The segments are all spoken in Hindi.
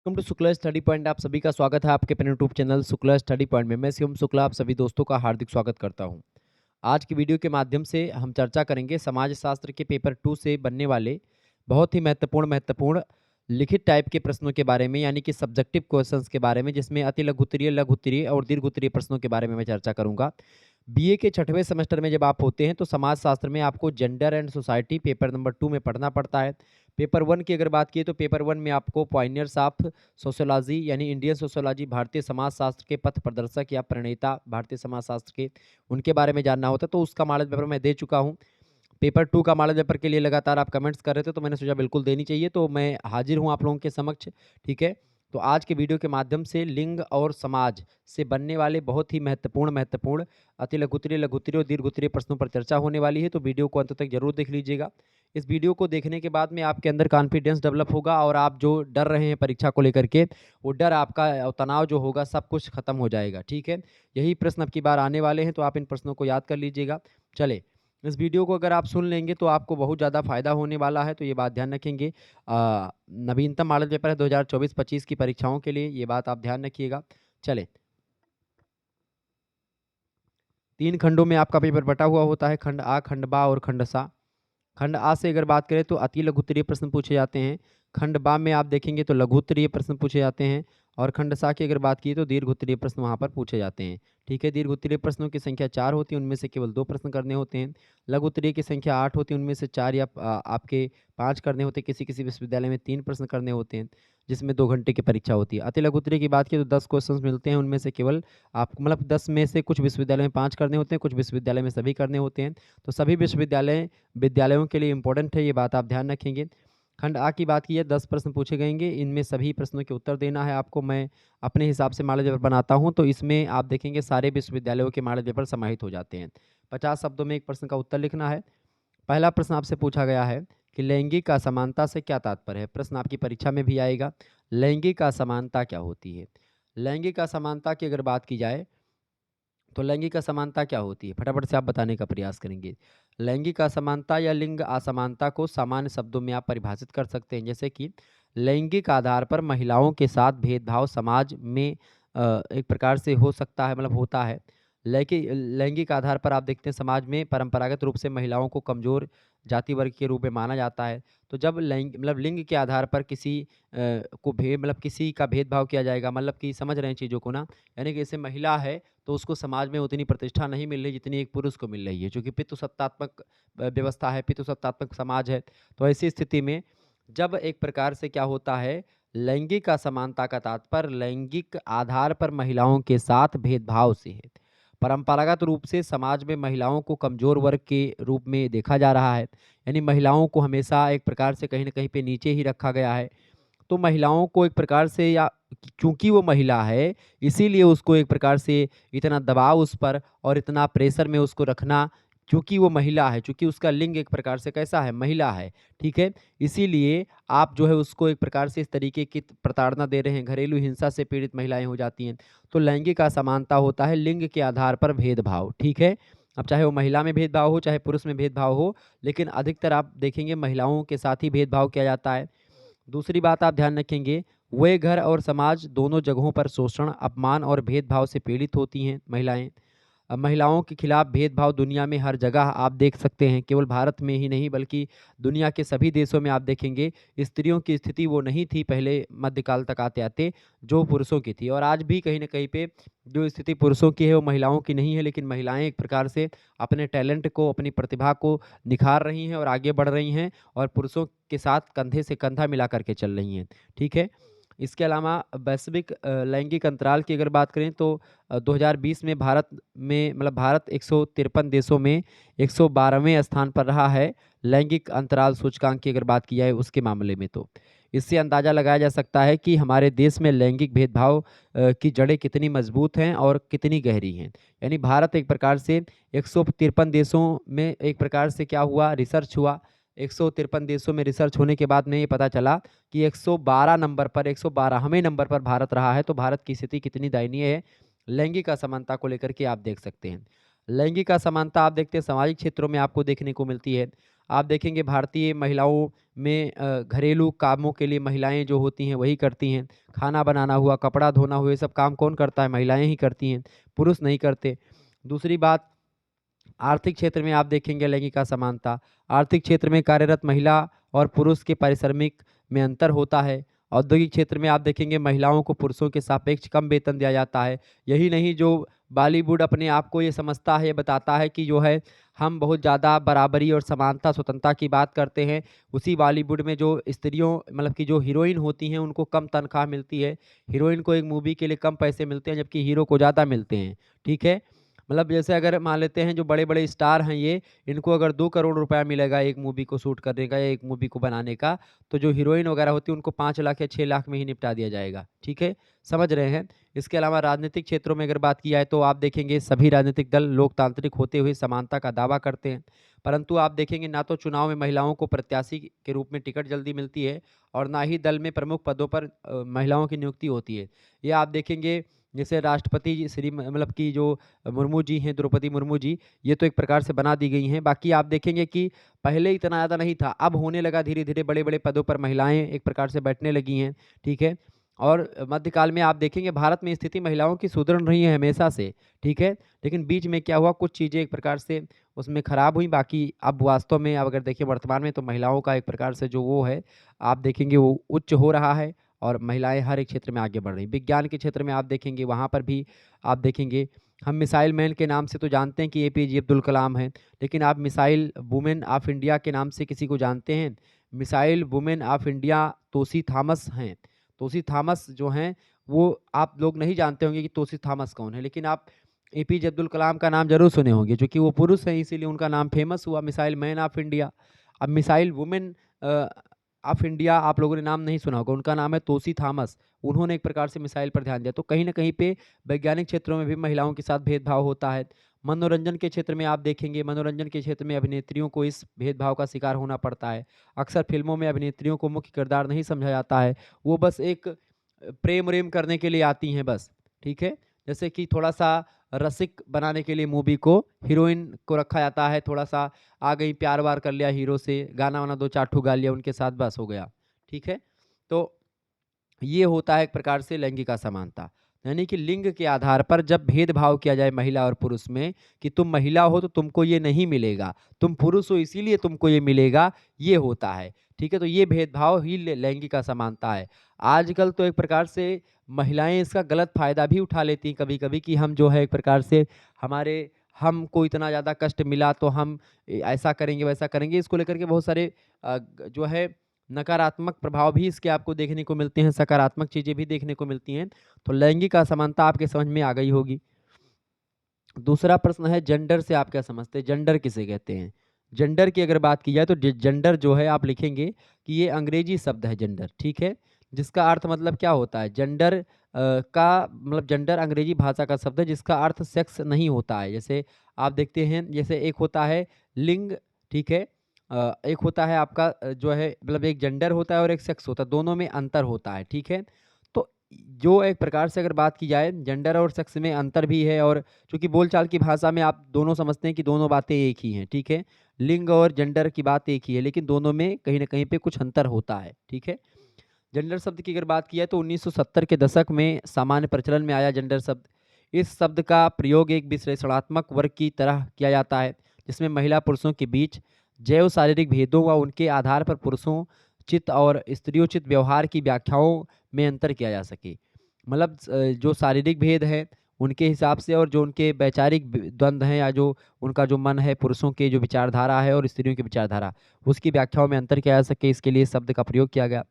Welcome to Shukla study point. आप सभी का स्वागत है आपके अपने YouTube channel Shukla study point में। मैं शिवम शुक्ला आप सभी दोस्तों का हार्दिक स्वागत करता हूं। आज की वीडियो के माध्यम से हम चर्चा करेंगे समाज शास्त्र के पेपर 2 से बनने वाले बहुत ही महत्वपूर्ण लिखित टाइप के प्रश्नों के बारे में, यानी कि सब्जेक्टिव क्वेश्चंस के बारे में, जिसमें अति लघु उत्तरीय, लघु उत्तरीय और दीर्घ उत्तरीय प्रश्नों के बारे में मैं चर्चा करूंगा। बीए के छठवें सेमेस्टर में जब आप होते हैं तो समाज शास्त्र में आपको gender and society paper number 2 में पढ़ना पड़ता है। पेपर 1 की अगर बात की तो पेपर 1 में आपको पॉइनियर्स ऑफ सोशियोलॉजी यानी इंडियन सोशियोलॉजी, भारतीय समाज शास्त्र के पथ प्रदर्शक या प्रणेता भारतीय समाज शास्त्र के, उनके बारे में जानना होता है। तो उसका मॉडल पेपर मैं दे चुका हूँ। पेपर 2 का मॉडल पेपर के लिए लगातार आप कमेंट्स कर रहे थे, तो मैंने सोचा बिल्कुल देनी चाहिए, तो मैं हाजिर हूँ आप लोगों के समक्ष। ठीक है, तो आज के वीडियो के माध्यम से लिंग और समाज से बनने वाले बहुत ही महत्वपूर्ण अति लघु उत्तरीय, लघु उत्तरीय और दीर्घ उत्तरीय प्रश्नों पर चर्चा होने वाली है। तो वीडियो को अंत तक जरूर देख लीजिएगा। इस वीडियो को देखने के बाद में आपके अंदर कॉन्फिडेंस डेवलप होगा और आप जो डर रहे हैं परीक्षा को लेकर के, वो डर आपका और तनाव जो होगा सब कुछ खत्म हो जाएगा। ठीक है, यही प्रश्न अब की बार आने वाले हैं, तो आप इन प्रश्नों को याद कर लीजिएगा। चले, इस वीडियो को अगर आप सुन लेंगे तो आपको बहुत ज़्यादा फायदा होने वाला है, तो ये बात ध्यान रखेंगे। नवीनतम मॉडल पेपर है 2024-25 की परीक्षाओं के लिए, ये बात आप ध्यान रखिएगा। चले, 3 खंडों में आपका पेपर बटा हुआ होता है, खंड आ, खंड बा और खंड सा। खंड आ से अगर बात करें तो अति लघु उत्तरीय प्रश्न पूछे जाते हैं। खंड बा में आप देखेंगे तो लघु उत्तरीय प्रश्न पूछे जाते हैं। और खंड सा की अगर बात की तो दीर्घ उत्तरीय प्रश्न वहाँ पर पूछे जाते हैं। ठीक है, दीर्घ उत्तरीय प्रश्नों की संख्या 4 होती है, उनमें से केवल 2 प्रश्न करने होते हैं। लघु उत्तरीय की संख्या 8 होती है, उनमें से 4 या आपके 5 करने होते हैं। किसी किसी विश्वविद्यालय में 3 प्रश्न करने होते हैं, जिसमें 2 घंटे की परीक्षा होती है। अति लघु उत्तरीय की बात की तो 10 क्वेश्चन मिलते हैं, उनमें से केवल आपको मतलब 10 में से कुछ विश्वविद्यालय में 5 करने होते हैं, कुछ विश्वविद्यालय में सभी करने होते हैं। तो सभी विद्यालयों के लिए इंपॉर्टेंट है, ये बात आप ध्यान रखेंगे। खंड आ की बात की है, 10 प्रश्न पूछे गएंगे, इनमें सभी प्रश्नों के उत्तर देना है आपको। मैं अपने हिसाब से मॉडल पेपर बनाता हूं, तो इसमें आप देखेंगे सारे विश्वविद्यालयों के मॉडल पेपर समाहित हो जाते हैं। 50 शब्दों में एक प्रश्न का उत्तर लिखना है। पहला प्रश्न आपसे पूछा गया है कि लैंगिक असमानता से क्या तात्पर्य है। प्रश्न आपकी परीक्षा में भी आएगा, लैंगिक असमानता क्या होती है। लैंगिक असमानता की अगर बात की जाए तो लैंगिक असमानता क्या होती है, फटाफट से आप बताने का प्रयास करेंगे। लैंगिक असमानता या लिंग असमानता को सामान्य शब्दों में आप परिभाषित कर सकते हैं, जैसे कि लैंगिक आधार पर महिलाओं के साथ भेदभाव समाज में एक प्रकार से हो सकता है, मतलब होता है। लेकिन लैंगिक आधार पर आप देखते हैं समाज में परंपरागत रूप से महिलाओं को कमजोर जाति वर्ग के रूप में माना जाता है। तो जब लिंग के आधार पर किसी को भेद मतलब किसी का भेदभाव किया जाएगा, मतलब कि समझ रहे हैं चीज़ों को ना, यानी कि जैसे महिला है तो उसको समाज में उतनी प्रतिष्ठा नहीं मिल रही जितनी एक पुरुष को मिल रही है, क्योंकि पितृसत्तात्मक व्यवस्था है, पितृसत्तात्मक समाज है। तो ऐसी स्थिति में जब एक प्रकार से क्या होता है, लैंगिक असमानता का तात्पर्य लैंगिक आधार पर महिलाओं के साथ भेदभाव से है। परंपरागत रूप से समाज में महिलाओं को कमजोर वर्ग के रूप में देखा जा रहा है, यानी महिलाओं को हमेशा एक प्रकार से कहीं न कहीं पे नीचे ही रखा गया है। तो महिलाओं को एक प्रकार से, या चूँकि वो महिला है, इसीलिए उसको एक प्रकार से इतना दबाव उस पर और इतना प्रेशर में उसको रखना, चूँकि वो महिला है, चूँकि उसका लिंग एक प्रकार से कैसा है, महिला है, ठीक है? इसीलिए आप जो है उसको एक प्रकार से इस तरीके की प्रताड़ना दे रहे हैं, घरेलू हिंसा से पीड़ित महिलाएँ हो जाती हैं। तो लैंगिक असमानता होता है लिंग के आधार पर भेदभाव, ठीक है? अब चाहे वो महिला में भेदभाव हो, चाहे पुरुष में भेदभाव हो, लेकिन अधिकतर आप देखेंगे महिलाओं के साथ ही भेदभाव किया जाता है। दूसरी बात आप ध्यान रखेंगे, वे घर और समाज दोनों जगहों पर शोषण, अपमान और भेदभाव से पीड़ित होती हैं महिलाएं। महिलाओं के खिलाफ भेदभाव दुनिया में हर जगह आप देख सकते हैं, केवल भारत में ही नहीं बल्कि दुनिया के सभी देशों में आप देखेंगे स्त्रियों की स्थिति वो नहीं थी पहले मध्यकाल तक आते आते जो पुरुषों की थी। और आज भी कहीं ना कहीं पे जो स्थिति पुरुषों की है वो महिलाओं की नहीं है, लेकिन महिलाएं एक प्रकार से अपने टैलेंट को, अपनी प्रतिभा को निखार रही हैं और आगे बढ़ रही हैं और पुरुषों के साथ कंधे से कंधा मिला करके चल रही हैं। ठीक है, इसके अलावा वैश्विक लैंगिक अंतराल की अगर बात करें तो 2020 में भारत 153 देशों में 112वें स्थान पर रहा है लैंगिक अंतराल सूचकांक की अगर बात की जाए उसके मामले में। तो इससे अंदाजा लगाया जा सकता है कि हमारे देश में लैंगिक भेदभाव की जड़ें कितनी मजबूत हैं और कितनी गहरी हैं। यानी भारत एक प्रकार से 153 देशों में एक प्रकार से क्या हुआ, रिसर्च हुआ। 153 देशों में रिसर्च होने के बाद में ये पता चला कि 112 नंबर पर, 112वें नंबर पर भारत रहा है। तो भारत की स्थिति कितनी दयनीय है लैंगिक असमानता को लेकर के आप देख सकते हैं। लैंगिक असमानता आप देखते हैं सामाजिक क्षेत्रों में आपको देखने को मिलती है। आप देखेंगे भारतीय महिलाओं में घरेलू कामों के लिए महिलाएं जो होती हैं वही करती हैं। खाना बनाना हुआ, कपड़ा धोना हुआ, ये सब काम कौन करता है? महिलाएं ही करती हैं, पुरुष नहीं करते। दूसरी बात, आर्थिक क्षेत्र में आप देखेंगे लैंगिक असमानता। आर्थिक क्षेत्र में कार्यरत महिला और पुरुष के पारिश्रमिक में अंतर होता है। औद्योगिक क्षेत्र में आप देखेंगे महिलाओं को पुरुषों के सापेक्ष कम वेतन दिया जाता है। यही नहीं, जो बॉलीवुड अपने आप को ये समझता है, ये बताता है कि जो है हम बहुत ज़्यादा बराबरी और समानता स्वतंत्रता की बात करते हैं, उसी बॉलीवुड में जो स्त्रियों मतलब कि जो हीरोइन होती हैं उनको कम तनख्वाह मिलती है। हीरोइन को एक मूवी के लिए कम पैसे मिलते हैं जबकि हीरो को ज़्यादा मिलते हैं। ठीक है, मतलब जैसे अगर मान लेते हैं जो बड़े-बड़े स्टार हैं ये, इनको अगर 2 करोड़ रुपया मिलेगा एक मूवी को शूट करने का या एक मूवी को बनाने का, तो जो हीरोइन वगैरह होती है उनको 5 लाख या 6 लाख में ही निपटा दिया जाएगा। ठीक है? समझ रहे हैं? इसके अलावा राजनीतिक क्षेत्रों में अगर बात की जाए तो आप देखेंगे सभी राजनीतिक दल लोकतांत्रिक होते हुए समानता का दावा करते हैं। परंतु आप देखेंगे ना तो चुनाव में महिलाओं को प्रत्याशी के रूप में टिकट जल्दी मिलती है और ना ही दल में प्रमुख पदों पर महिलाओं की नियुक्ति होती है। ये आप देखेंगे जैसे राष्ट्रपति जी श्री मतलब कि जो मुर्मू जी हैं, द्रौपदी मुर्मू जी, ये तो एक प्रकार से बना दी गई हैं। बाकी आप देखेंगे कि पहले इतना ज़्यादा नहीं था, अब होने लगा धीरे-धीरे बड़े-बड़े पदों पर महिलाएँ एक प्रकार से बैठने लगी हैं, ठीक है? और मध्यकाल में आप देखेंगे भारत में स्थिति महिलाओं की सुधर रही है हमेशा से, ठीक है? लेकिन बीच में क्या हुआ, कुछ चीज़ें एक प्रकार से उसमें खराब हुई, बाकी अब वास्तव में अब अगर देखिए वर्तमान में तो महिलाओं का एक प्रकार से जो वो है, आप देखेंगे वो उच्च हो रहा है और महिलाएँ हर एक क्षेत्र में आगे बढ़ रही हैं। विज्ञान के क्षेत्र में आप देखेंगे वहाँ पर भी आप देखेंगे हम मिसाइल मैन के नाम से तो जानते हैं कि एपीजे अब्दुल कलाम हैं, लेकिन आप मिसाइल वुमेन ऑफ इंडिया के नाम से किसी को जानते हैं? Missile women of India Tessy Thomas हैं। तोसी थॉमस जो हैं, वो आप लोग नहीं जानते होंगे कि तोसी थॉमस कौन है, लेकिन आप एपीजे अब्दुल कलाम का नाम ज़रूर सुने होंगे, चूँकि वो पुरुष हैं इसीलिए उनका नाम फ़ेमस हुआ मिसाइल मैन ऑफ इंडिया। अब मिसाइल वुमेन ऑफ इंडिया आप लोगों ने नाम नहीं सुना होगा, उनका नाम है तोसी थॉमस। उन्होंने एक प्रकार से मिसाइल पर ध्यान दिया, तो कहीं न कहीं पे वैज्ञानिक क्षेत्रों में भी महिलाओं के साथ भेदभाव होता है। मनोरंजन के क्षेत्र में आप देखेंगे, मनोरंजन के क्षेत्र में अभिनेत्रियों को इस भेदभाव का शिकार होना पड़ता है। अक्सर फ़िल्मों में अभिनेत्रियों को मुख्य किरदार नहीं समझा जाता है, वो बस एक प्रेम-व्रेम करने के लिए आती हैं बस, ठीक है? जैसे कि थोड़ा-सा रसिक बनाने के लिए मूवी को हीरोइन को रखा जाता है, थोड़ा-सा आ गई, प्यार-व्यार कर लिया हीरो से, गाना-वाना 2-4 ठो गा लिया उनके साथ, बस हो गया, ठीक है? तो ये होता है एक प्रकार से लैंगिक असमानता। यानी कि लिंग के आधार पर जब भेदभाव किया जाए महिला और पुरुष में कि तुम महिला हो तो तुमको ये नहीं मिलेगा, तुम पुरुष हो इसीलिए तुमको ये मिलेगा, ये होता है। ठीक है? तो ये भेदभाव ही लैंगिक असमानता है। आजकल तो एक प्रकार से महिलाएँ इसका गलत फ़ायदा भी उठा लेती हैं कभी-कभी कि हम जो है एक प्रकार से हमारे हमको इतना ज़्यादा कष्ट मिला तो हम ऐसा करेंगे, वैसा करेंगे। इसको लेकर के बहुत सारे जो है नकारात्मक प्रभाव भी इसके आपको देखने को मिलते हैं, सकारात्मक चीज़ें भी देखने को मिलती हैं। तो लैंगिक असमानता आपके समझ में आ गई होगी। दूसरा प्रश्न है जेंडर से आप क्या समझते हैं? जेंडर किसे कहते हैं? जेंडर की अगर बात की जाए तो जेंडर जो है आप लिखेंगे कि ये अंग्रेजी शब्द है जेंडर, ठीक है? जिसका अर्थ मतलब क्या होता है? जेंडर का मतलब जेंडर अंग्रेजी भाषा का शब्द है जिसका अर्थ सेक्स नहीं होता है। जैसे आप देखते हैं जैसे एक होता है लिंग, ठीक है? एक होता है आपका जो है मतलब एक जेंडर होता है और एक सेक्स होता है, दोनों में अंतर होता है, ठीक है? तो जो एक प्रकार से अगर बात की जाए जेंडर और सेक्स में अंतर भी है और चूँकि बोलचाल की भाषा में आप दोनों समझते हैं कि दोनों बातें एक ही हैं, ठीक है? लिंग और जेंडर की बात एक ही है, लेकिन दोनों में कहीं न कहीं पे कुछ अंतर होता है, ठीक है? जेंडर शब्द की अगर बात की जाए तो 1970 के दशक में सामान्य प्रचलन में आया जेंडर शब्द। इस शब्द का प्रयोग एक विश्लेषणात्मक वर्ग की तरह किया जाता है, जिसमें महिला-पुरुषों के बीच जैव शारीरिक भेदों व उनके आधार पर पुरुषोचित और स्त्रियोचित व्यवहार की व्याख्याओं में अंतर किया जा सके। मतलब जो शारीरिक भेद हैं, उनके हिसाब से और जो उनके वैचारिक द्वंद्व हैं या जो उनका जो मन है, पुरुषों की जो विचारधारा है और स्त्रियों की विचारधारा, उसकी व्याख्याओं में अंतर किया जा सके, इसके लिए इस शब्द का प्रयोग किया गया।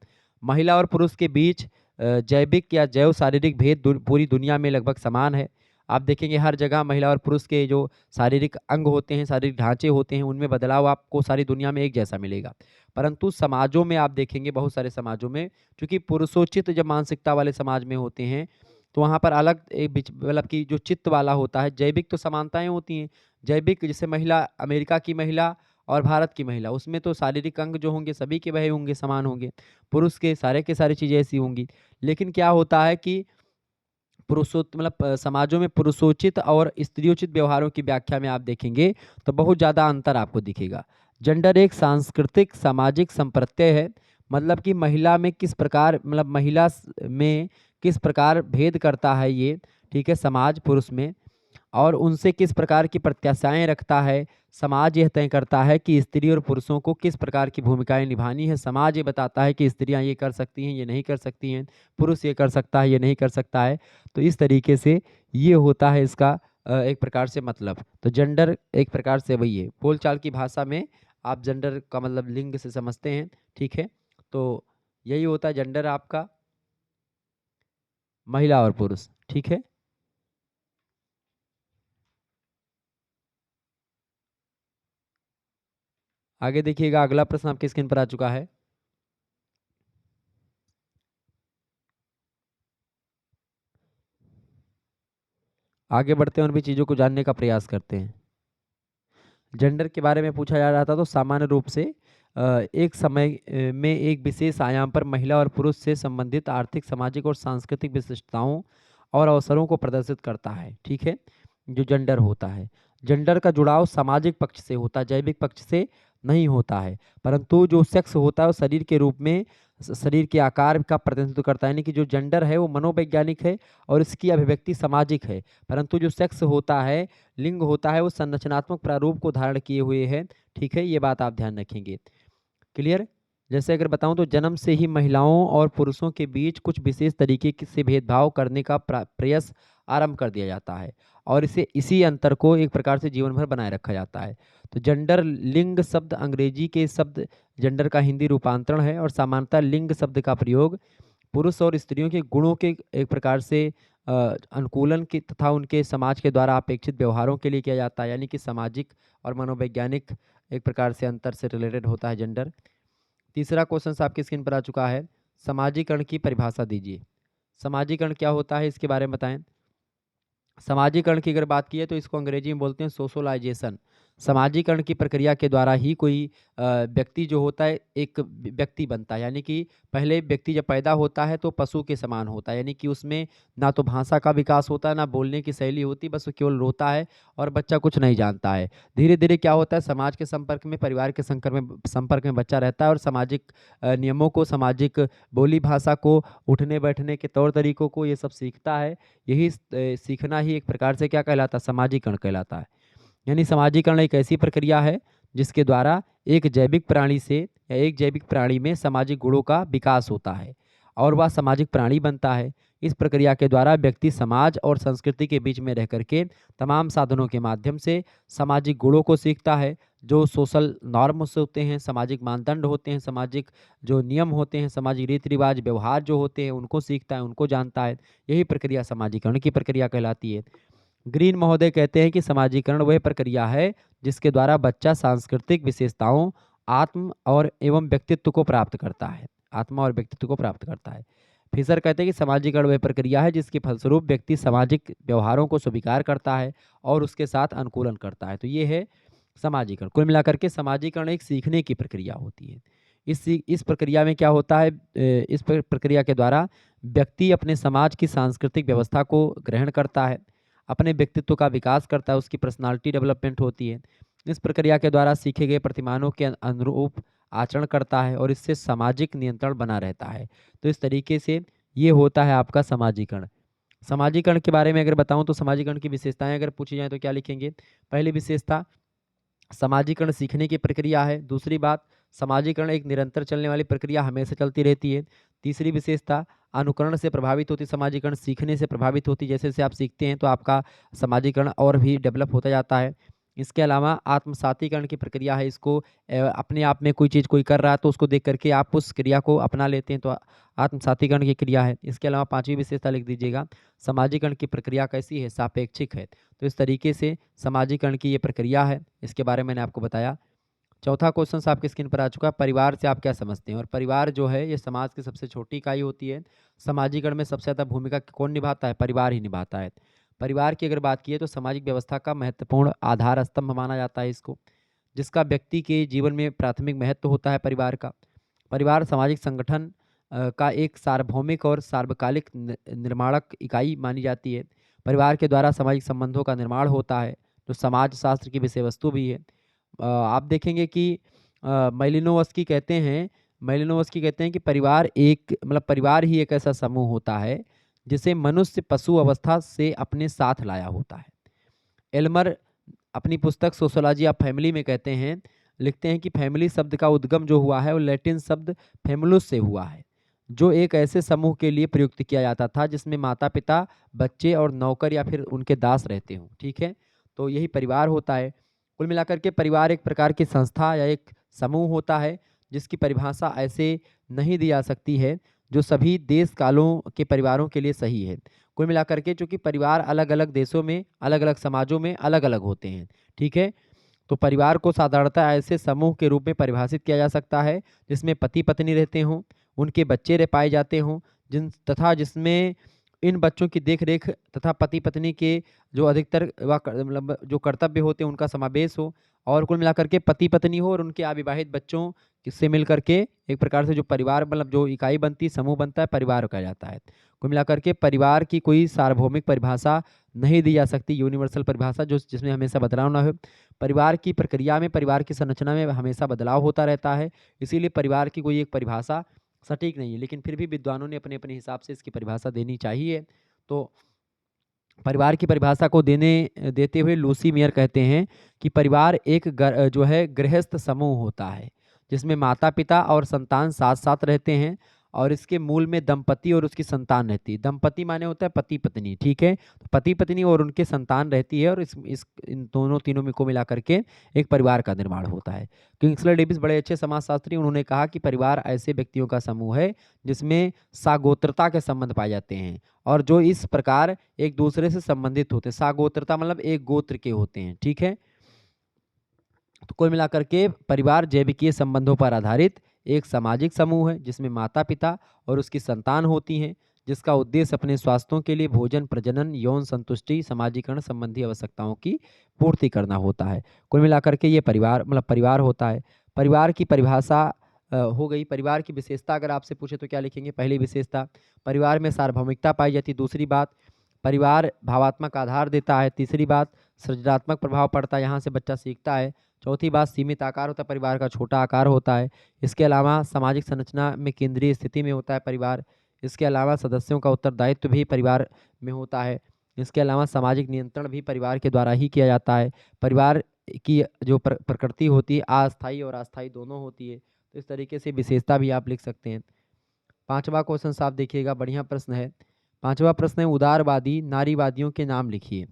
महिला और पुरुष के बीच जैविक या जैव शारीरिक भेद पूरी दुनिया में लगभग समान है। आप देखेंगे हर जगह महिला और पुरुष के जो शारीरिक अंग होते हैं, शारीरिक ढांचे होते हैं, उनमें बदलाव आपको सारी दुनिया में एक जैसा मिलेगा। परंतु समाजों में आप देखेंगे बहुत सारे समाजों में, चूँकि पुरुषोचित जब मानसिकता वाले समाज में होते हैं, तो वहाँ पर अलग मतलब कि जो चित्त वाला होता है, जैविक तो समानताएँ होती हैं। जैविक जैसे महिला, अमेरिका की महिला और भारत की महिला, उसमें तो शारीरिक अंग जो होंगे सभी के वही होंगे, समान होंगे। पुरुष के सारी चीज़ें ऐसी होंगी। लेकिन क्या होता है कि मतलब समाजों में पुरुषोचित और स्त्रियोचित व्यवहारों की व्याख्या में आप देखेंगे, तो बहुत ज़्यादा अंतर आपको दिखेगा। जेंडर एक सांस्कृतिक सामाजिक संप्रत्यय है, मतलब कि महिला में किस प्रकार, मतलब में किस प्रकार भेद करता है ये, ठीक है, समाज पुरुष में, और उनसे किस प्रकार की प्रत्याशाएं रखता है। समाज यह तय करता है कि स्त्री और पुरुषों को किस प्रकार की भूमिकाएं निभानी है। समाज ये बताता है कि स्त्रियां ये कर सकती हैं, ये नहीं कर सकती हैं, पुरुष ये कर सकता है, ये नहीं कर सकता है। तो इस तरीके से ये होता है इसका एक प्रकार से मतलब। तो जेंडर एक प्रकार से वही है, बोलचाल की भाषा में आप जेंडर का मतलब लिंग से समझते हैं, ठीक है। तो यही होता है जेंडर आपका, महिला और पुरुष, ठीक है। आगे देखिएगा, अगला प्रश्न आपकी स्क्रीन पर आ चुका है। आगे बढ़ते हैं और भी चीज़ों को जानने का प्रयास करते हैं। जेंडर के बारे में पूछा जा रहा था, तो सामान्य रूप से एक समय में एक विशेष आयाम पर महिला और पुरुष से संबंधित आर्थिक, सामाजिक और सांस्कृतिक विशिष्टताओं और अवसरों को प्रदर्शित करता है, ठीक है, जो जेंडर होता है। जेंडर का जुड़ाव सामाजिक पक्ष से होता है, जैविक पक्ष से नहीं होता है। परंतु जो सेक्स होता है वो शरीर के रूप में शरीर के आकार का प्रतिनिधित्व करता है, यानी कि जो जेंडर है वो मनोवैज्ञानिक है और इसकी अभिव्यक्ति सामाजिक है। परंतु जो सेक्स होता है, लिंग होता है, वो संरचनात्मक प्रारूप को धारण किए हुए है, ठीक है, ये बात आप ध्यान रखेंगे। क्लियर। जैसे अगर बताऊं तो जन्म से ही महिलाओं और पुरुषों के बीच कुछ विशेष तरीके से भेदभाव करने का प्रयास आरंभ कर दिया जाता है और इसी अंतर को एक प्रकार से जीवन भर बनाए रखा जाता है। तो जेंडर लिंग शब्द अंग्रेजी के शब्द जेंडर का हिंदी रूपांतरण है और सामान्यतः लिंग शब्द का प्रयोग पुरुष और स्त्रियों के गुणों के एक प्रकार से अनुकूलन के तथा उनके समाज के द्वारा अपेक्षित व्यवहारों के लिए किया जाता है, यानी कि सामाजिक और मनोवैज्ञानिक एक प्रकार से अंतर से रिलेटेड होता है जेंडर। तीसरा क्वेश्चन आपकी स्क्रीन पर आ चुका है, समाजीकरण की परिभाषा दीजिए। समाजीकरण क्या होता है, इसके बारे में बताएं। समाजीकरण की अगर बात की है तो इसको अंग्रेजी में बोलते हैं सोशलाइजेशन। समाजीकरण की प्रक्रिया के द्वारा ही कोई व्यक्ति जो होता है एक व्यक्ति बनता है, यानी कि पहले व्यक्ति जब पैदा होता है तो पशु के समान होता है, यानी कि उसमें ना तो भाषा का विकास होता है, ना बोलने की शैली होती, बस वो केवल रोता है और बच्चा कुछ नहीं जानता है। धीरे धीरे क्या होता है, समाज के संपर्क में, परिवार के संपर्क में बच्चा रहता है और सामाजिक नियमों को, सामाजिक बोली भाषा को, उठने बैठने के तौर तरीकों को, ये सब सीखता है। यही सीखना ही एक प्रकार से क्या कहलाता है, समाजीकरण कहलाता है। यानी समाजीकरण एक ऐसी प्रक्रिया है जिसके द्वारा एक जैविक प्राणी से या एक जैविक प्राणी में सामाजिक गुणों का विकास होता है और वह सामाजिक प्राणी बनता है। इस प्रक्रिया के द्वारा व्यक्ति समाज और संस्कृति के बीच में रह करके तमाम साधनों के माध्यम से सामाजिक गुणों को सीखता है, जो सोशल नॉर्म्स होते हैं, सामाजिक मानदंड होते हैं, सामाजिक जो नियम होते हैं, सामाजिक रीति रिवाज व्यवहार जो होते हैं, उनको सीखता है, उनको जानता है। यही प्रक्रिया समाजीकरण की प्रक्रिया कहलाती है। ग्रीन महोदय कहते हैं कि समाजीकरण वह प्रक्रिया है जिसके द्वारा बच्चा सांस्कृतिक विशेषताओं, आत्म और एवं व्यक्तित्व को प्राप्त करता है, आत्मा और व्यक्तित्व को प्राप्त करता है। फिशर कहते हैं कि समाजीकरण वह प्रक्रिया है जिसके फलस्वरूप व्यक्ति सामाजिक व्यवहारों को स्वीकार करता है और उसके साथ अनुकूलन करता है। तो ये है समाजीकरण। कुल मिलाकर के समाजीकरण एक सीखने की प्रक्रिया होती है। इस प्रक्रिया में क्या होता है, इस प्रक्रिया के द्वारा व्यक्ति अपने समाज की सांस्कृतिक व्यवस्था को ग्रहण करता है, अपने व्यक्तित्व का विकास करता है, उसकी पर्सनालिटी डेवलपमेंट होती है। इस प्रक्रिया के द्वारा सीखे गए प्रतिमानों के अनुरूप आचरण करता है और इससे सामाजिक नियंत्रण बना रहता है। तो इस तरीके से ये होता है आपका समाजीकरण। समाजीकरण के बारे में अगर बताऊं तो समाजीकरण की विशेषताएं अगर पूछी जाए तो क्या लिखेंगे। पहली विशेषता, समाजीकरण सीखने की प्रक्रिया है। दूसरी बात, समाजीकरण एक निरंतर चलने वाली प्रक्रिया, हमेशा चलती रहती है। तीसरी विशेषता, अनुकरण से प्रभावित होती, समाजीकरण सीखने से प्रभावित होती, जैसे जैसे आप सीखते हैं तो आपका समाजीकरण और भी डेवलप होता जाता है। इसके अलावा आत्मसातीकरण की प्रक्रिया है, इसको अपने आप में कोई चीज़ कोई कर रहा है तो उसको देख करके आप उस क्रिया को अपना लेते हैं, तो आत्मसातीकरण की क्रिया है। इसके अलावा पांचवी विशेषता लिख दीजिएगा, समाजीकरण की प्रक्रिया कैसी है, सापेक्षिक है। तो इस तरीके से समाजीकरण की ये प्रक्रिया है, इसके बारे में मैंने आपको बताया। चौथा क्वेश्चन आपकी स्क्रीन पर आ चुका है, परिवार से आप क्या समझते हैं। और परिवार जो है ये समाज की सबसे छोटी इकाई होती है। समाजीकरण में सबसे ज़्यादा भूमिका कौन निभाता है, परिवार ही निभाता है। परिवार की अगर बात की है तो सामाजिक व्यवस्था का महत्वपूर्ण आधार स्तंभ माना जाता है इसको, जिसका व्यक्ति के जीवन में प्राथमिक महत्व होता है परिवार का। परिवार सामाजिक संगठन का एक सार्वभौमिक और सार्वकालिक निर्माणक इकाई मानी जाती है। परिवार के द्वारा सामाजिक संबंधों का निर्माण होता है, जो समाज शास्त्र की विषय वस्तु भी है। आप देखेंगे कि मैलिनोवस्की कहते हैं कि परिवार एक मतलब परिवार ही एक ऐसा समूह होता है जिसे मनुष्य पशु अवस्था से अपने साथ लाया होता है। एल्मर अपनी पुस्तक सोशियोलॉजी ऑफ फैमिली में कहते हैं, लिखते हैं कि फैमिली शब्द का उद्गम जो हुआ है वो लैटिन शब्द फैमुलस से हुआ है, जो एक ऐसे समूह के लिए प्रयुक्त किया जाता था जिसमें माता पिता, बच्चे और नौकर या फिर उनके दास रहते हों। ठीक है, तो यही परिवार होता है। कुल मिलाकर के परिवार एक प्रकार की संस्था या एक समूह होता है जिसकी परिभाषा ऐसे नहीं दी जा सकती है जो सभी देश कालों के परिवारों के लिए सही है। कुल मिलाकर के चूंकि परिवार अलग अलग देशों में, अलग अलग समाजों में अलग अलग होते हैं। ठीक है, तो परिवार को साधारणतः ऐसे समूह के रूप में परिभाषित किया जा सकता है जिसमें पति पत्नी रहते हों, उनके बच्चे रह पाए जाते हों, जिसमें इन बच्चों की देख रेख तथा पति पत्नी के जो अधिकतर मतलब जो कर्तव्य होते हैं उनका समावेश हो, और कुल मिलाकर के पति पत्नी हो और उनके अविवाहित बच्चों से मिल करके एक प्रकार से जो परिवार मतलब जो इकाई बनती, समूह बनता है, परिवार कहा जाता है। कुल मिलाकर के परिवार की कोई सार्वभौमिक परिभाषा नहीं दी जा सकती, यूनिवर्सल परिभाषा जो जिसमें हमेशा बदलाव ना हो। परिवार की प्रक्रिया में, परिवार की संरचना में हमेशा बदलाव होता रहता है, इसीलिए परिवार की कोई एक परिभाषा सटीक नहीं है, लेकिन फिर भी विद्वानों ने अपने अपने हिसाब से इसकी परिभाषा देनी चाहिए। तो परिवार की परिभाषा को देते हुए लूसी मेयर कहते हैं कि परिवार एक जो है गृहस्थ समूह होता है जिसमें माता पिता और संतान साथ साथ रहते हैं, और इसके मूल में दंपति और उसकी संतान रहती है। दंपति माने होता है पति पत्नी। ठीक है, तो पति पत्नी और उनके संतान रहती है, और इस इन दोनों तीनों में को मिलाकर के एक परिवार का निर्माण होता है। किंग्सले डेविस बड़े अच्छे समाजशास्त्री, उन्होंने कहा कि परिवार ऐसे व्यक्तियों का समूह है जिसमें सागोत्रता के संबंध पाए जाते हैं और जो इस प्रकार एक दूसरे से संबंधित होते हैं। सागोत्रता मतलब एक गोत्र के होते हैं। ठीक है, तो कुल मिलाकर के परिवार जैविकीय संबंधों पर आधारित एक सामाजिक समूह है जिसमें माता पिता और उसकी संतान होती हैं, जिसका उद्देश्य अपने स्वास्थ्यों के लिए भोजन, प्रजनन, यौन संतुष्टि, समाजीकरण संबंधी आवश्यकताओं की पूर्ति करना होता है। कुल मिलाकर के ये परिवार मतलब परिवार होता है। परिवार की परिभाषा हो गई। परिवार की विशेषता अगर आपसे पूछे तो क्या लिखेंगे? पहली विशेषता, परिवार में सार्वभौमिकता पाई जाती है। दूसरी बात, परिवार भावात्मक आधार देता है। तीसरी बात, सृजनात्मक प्रभाव पड़ता है, यहाँ से बच्चा सीखता है। चौथी बात, सीमित आकार होता है, परिवार का छोटा आकार होता है। इसके अलावा सामाजिक संरचना में केंद्रीय स्थिति में होता है परिवार। इसके अलावा सदस्यों का उत्तरदायित्व भी परिवार में होता है। इसके अलावा सामाजिक नियंत्रण भी परिवार के द्वारा ही किया जाता है। परिवार की जो प्रकृति होती है अस्थायी और अस्थायी दोनों होती है। तो इस तरीके से विशेषता भी आप लिख सकते हैं। पांचवा क्वेश्चन आप देखिएगा, बढ़िया प्रश्न है। पांचवा प्रश्न है, उदारवादी नारीवादियों के नाम लिखिए।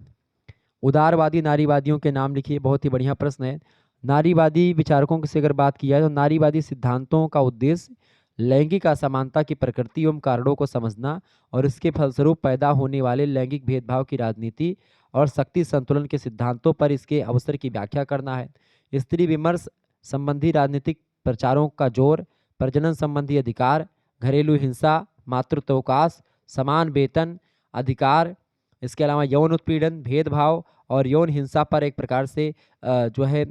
उदारवादी नारीवादियों के नाम लिखिए, बहुत ही बढ़िया प्रश्न है। नारीवादी विचारकों से अगर बात की जाए तो नारीवादी सिद्धांतों का उद्देश्य लैंगिक असमानता की प्रकृति एवं कारणों को समझना और इसके फलस्वरूप पैदा होने वाले लैंगिक भेदभाव की राजनीति और शक्ति संतुलन के सिद्धांतों पर इसके अवसर की व्याख्या करना है। स्त्री विमर्श संबंधी राजनीतिक प्रचारों का जोर, प्रजनन संबंधी अधिकार, घरेलू हिंसा, मातृत्वावकाश, समान वेतन अधिकार, इसके अलावा यौन उत्पीड़न, भेदभाव और यौन हिंसा पर एक प्रकार से जो है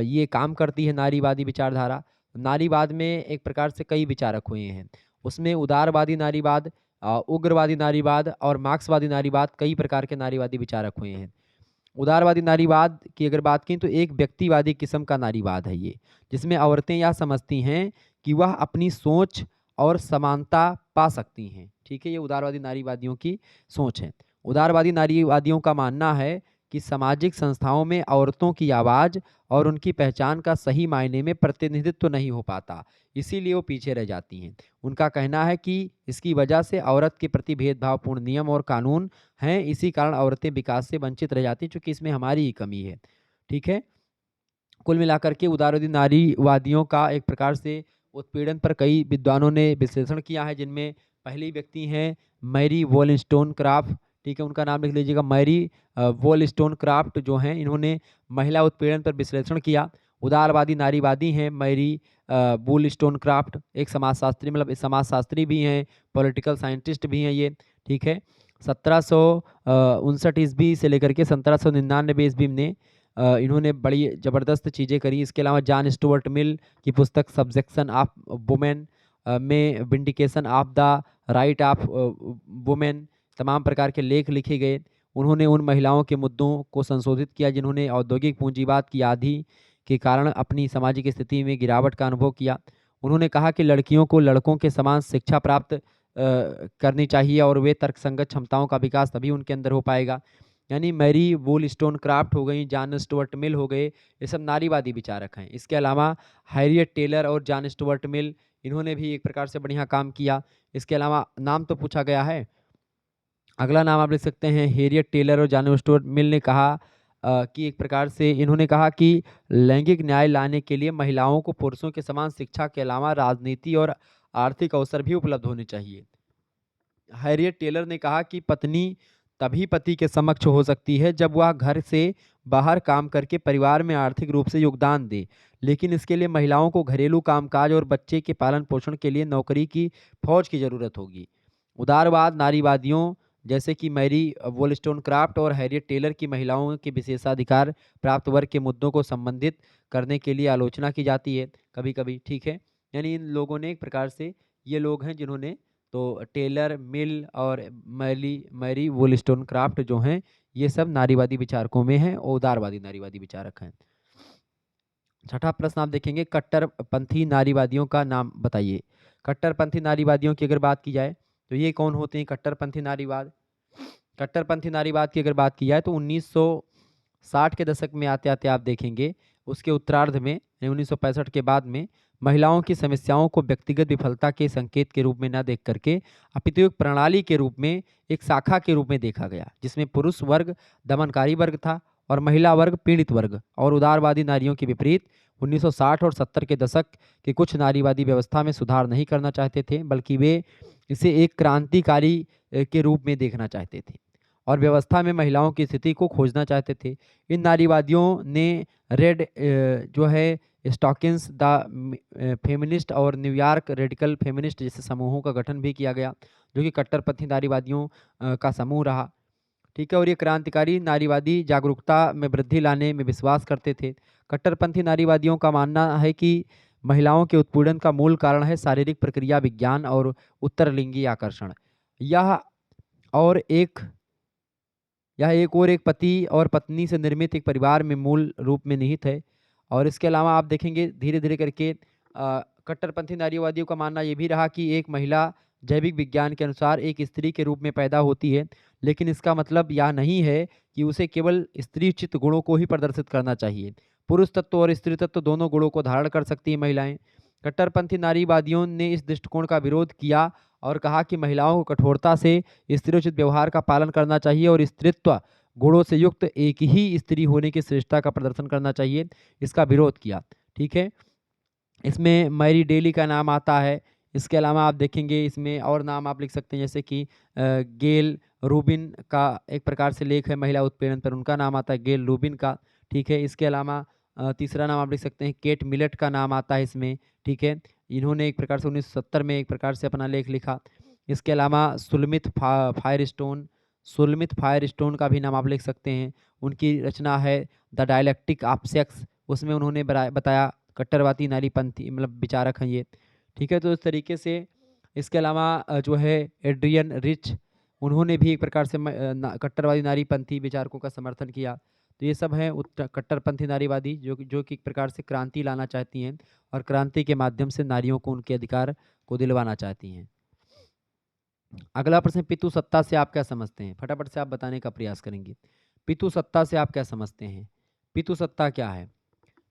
ये काम करती है नारीवादी विचारधारा। नारीवाद में एक प्रकार से कई विचारक हुए हैं, उसमें उदारवादी नारीवाद, उग्रवादी नारीवाद और मार्क्सवादी नारीवाद, कई प्रकार के नारीवादी विचारक हुए हैं। उदारवादी नारीवाद की अगर बात की तो एक व्यक्तिवादी किस्म का नारीवाद है ये, जिसमें औरतें यह समझती हैं कि वह अपनी सोच और समानता पा सकती हैं। ठीक है, ये उदारवादी नारीवादियों की सोच है। उदारवादी नारीवादियों का मानना है कि सामाजिक संस्थाओं में औरतों की आवाज़ और उनकी पहचान का सही मायने में प्रतिनिधित्व नहीं हो पाता, इसीलिए वो पीछे रह जाती हैं। उनका कहना है कि इसकी वजह से औरत के प्रति भेदभावपूर्ण नियम और कानून हैं, इसी कारण औरतें विकास से वंचित रह जाती हैं, चूँकि इसमें हमारी ही कमी है। ठीक है, कुल मिलाकर के उदारवादी नारीवादियों का एक प्रकार से उत्पीड़न पर कई विद्वानों ने विश्लेषण किया है, जिनमें पहली व्यक्ति हैं मैरी वॉलस्टोनक्राफ्ट। ठीक है, उनका नाम लिख लीजिएगा, मैरी वॉलस्टोनक्राफ्ट जो हैं, इन्होंने महिला उत्पीड़न पर विश्लेषण किया। उदारवादी नारीवादी हैं मैरी वॉलस्टोनक्राफ्ट, एक समाजशास्त्री मतलब समाजशास्त्री भी हैं, पॉलिटिकल साइंटिस्ट भी हैं ये। ठीक है, 1759 ईस्वी से लेकर के 1799 ईस्वी में इन्होंने बड़ी ज़बरदस्त चीज़ें करी। इसके अलावा जॉन स्टुअर्ट मिल की पुस्तक सब्जेक्शन ऑफ वुमेन में vindication of the right of women तमाम प्रकार के लेख लिखे गए। उन्होंने उन महिलाओं के मुद्दों को संशोधित किया जिन्होंने औद्योगिक पूंजीवाद की आधी के कारण अपनी सामाजिक स्थिति में गिरावट का अनुभव किया। उन्होंने कहा कि लड़कियों को लड़कों के समान शिक्षा प्राप्त करनी चाहिए और वे तर्कसंगत क्षमताओं का विकास तभी उनके अंदर हो पाएगा। यानी मैरी वोllस्टोनक्राफ्ट हो गई, जॉन स्टुअर्ट मिल हो गए, ये सब नारीवादी विचारक हैं। इसके अलावा हैरियट टेलर और जॉन स्टुअर्ट मिल, इन्होंने भी एक प्रकार से बढ़िया काम किया। इसके अलावा नाम तो पूछा गया है, अगला नाम आप लिख सकते हैं हैरियट टेलर और जॉन स्टुअर्ट मिल ने कहा कि एक प्रकार से इन्होंने कहा कि लैंगिक न्याय लाने के लिए महिलाओं को पुरुषों के समान शिक्षा के अलावा राजनीति और आर्थिक अवसर भी उपलब्ध होने चाहिए। हैरियट टेलर ने कहा कि पत्नी तभी पति के समक्ष हो सकती है जब वह घर से बाहर काम करके परिवार में आर्थिक रूप से योगदान दे, लेकिन इसके लिए महिलाओं को घरेलू कामकाज और बच्चे के पालन पोषण के लिए नौकरी की फौज की जरूरत होगी। उदारवाद नारीवादियों जैसे कि मैरी वोllस्टोनक्राफ्ट और हैरियट टेलर की महिलाओं के विशेषाधिकार प्राप्त वर्ग के मुद्दों को संबंधित करने के लिए आलोचना की जाती है कभी कभी, ठीक है। यानी इन लोगों ने एक प्रकार से, ये लोग हैं जिन्होंने, तो टेलर, मिल और मैरी वोllस्टोनक्राफ्ट जो हैं, ये सब नारीवादी विचारकों में हैं और उदारवादी नारीवादी विचारक हैं। छठा प्रश्न आप देखेंगे, कट्टरपंथी नारीवादियों का नाम बताइए। कट्टरपंथी नारीवादियों की अगर बात की जाए तो ये कौन होते हैं कट्टरपंथी नारीवाद? कट्टरपंथी नारीवाद की अगर बात की जाए तो 1960 के दशक में आते आते आप देखेंगे उसके उत्तरार्ध में 1965 के बाद में महिलाओं की समस्याओं को व्यक्तिगत विफलता के संकेत के रूप में न देख करके अपितु एक प्रणाली के रूप में, एक शाखा के रूप में देखा गया, जिसमें पुरुष वर्ग दमनकारी वर्ग था और महिला वर्ग पीड़ित वर्ग। और उदारवादी नारियों के विपरीत 1960 और 70 के दशक के कुछ नारीवादी व्यवस्था में सुधार नहीं करना चाहते थे, बल्कि वे इसे एक क्रांतिकारी के रूप में देखना चाहते थे और व्यवस्था में महिलाओं की स्थिति को खोजना चाहते थे। इन नारीवादियों ने रेड जो है स्टॉकिंस द फेमिनिस्ट और न्यूयॉर्क रेडिकल फेमिनिस्ट जैसे समूहों का गठन भी किया गया, जो कि कट्टरपंथी नारीवादियों का समूह रहा, ठीक है। और ये क्रांतिकारी नारीवादी जागरूकता में वृद्धि लाने में विश्वास करते थे। कट्टरपंथी नारीवादियों का मानना है कि महिलाओं के उत्पीड़न का मूल कारण है शारीरिक प्रक्रिया विज्ञान और उत्तरलिंगी आकर्षण। यह और एक एक पति और पत्नी से निर्मित एक परिवार में मूल रूप में निहित है। और इसके अलावा आप देखेंगे धीरे धीरे करके कट्टरपंथी नारीवादियों का मानना ये भी रहा कि एक महिला जैविक विज्ञान के अनुसार एक स्त्री के रूप में पैदा होती है, लेकिन इसका मतलब यह नहीं है कि उसे केवल स्त्रीचित गुणों को ही प्रदर्शित करना चाहिए। पुरुष तत्व और स्त्री तत्व दोनों गुणों को धारण कर सकती हैं महिलाएं। कट्टरपंथी नारीवादियों ने इस दृष्टिकोण का विरोध किया और कहा कि महिलाओं को कठोरता से स्त्रीउचित व्यवहार का पालन करना चाहिए और स्त्रीत्व गुणों से युक्त एक ही स्त्री होने की श्रेष्ठता का प्रदर्शन करना चाहिए। इसका विरोध किया, ठीक है। इसमें मैरी डेली का नाम आता है। इसके अलावा आप देखेंगे इसमें और नाम आप लिख सकते हैं, जैसे कि गेल रूबिन का एक प्रकार से लेख है महिला उत्पीड़न पर, उनका नाम आता है गेल रूबिन का, ठीक है। इसके अलावा तीसरा नाम आप लिख सकते हैं केट मिलेट का नाम आता है इसमें, ठीक है। इन्होंने एक प्रकार से 1970 में एक प्रकार से अपना लेख लिखा। इसके अलावा सुलमित फायरस्टोन का भी नाम आप लिख सकते हैं। उनकी रचना है द डायलेक्टिक ऑफ सेक्स, उसमें उन्होंने बताया कट्टरवादी नारीपंथी मतलब विचारक हैं ये, ठीक है। तो इस तरीके से इसके अलावा जो है एड्रियन रिच, उन्होंने भी एक प्रकार से कट्टरवादी नारीपंथी विचारकों का समर्थन किया। तो ये सब हैं कट्टरपंथी नारीवादी जो कि एक प्रकार से क्रांति लाना चाहती हैं और क्रांति के माध्यम से नारियों को उनके अधिकार को दिलवाना चाहती हैं। अगला प्रश्न, पितुसत्ता से आप क्या समझते हैं? फटाफट से आप बताने का प्रयास करेंगे। पितुसत्ता से आप क्या समझते हैं? पितुसत्ता क्या है?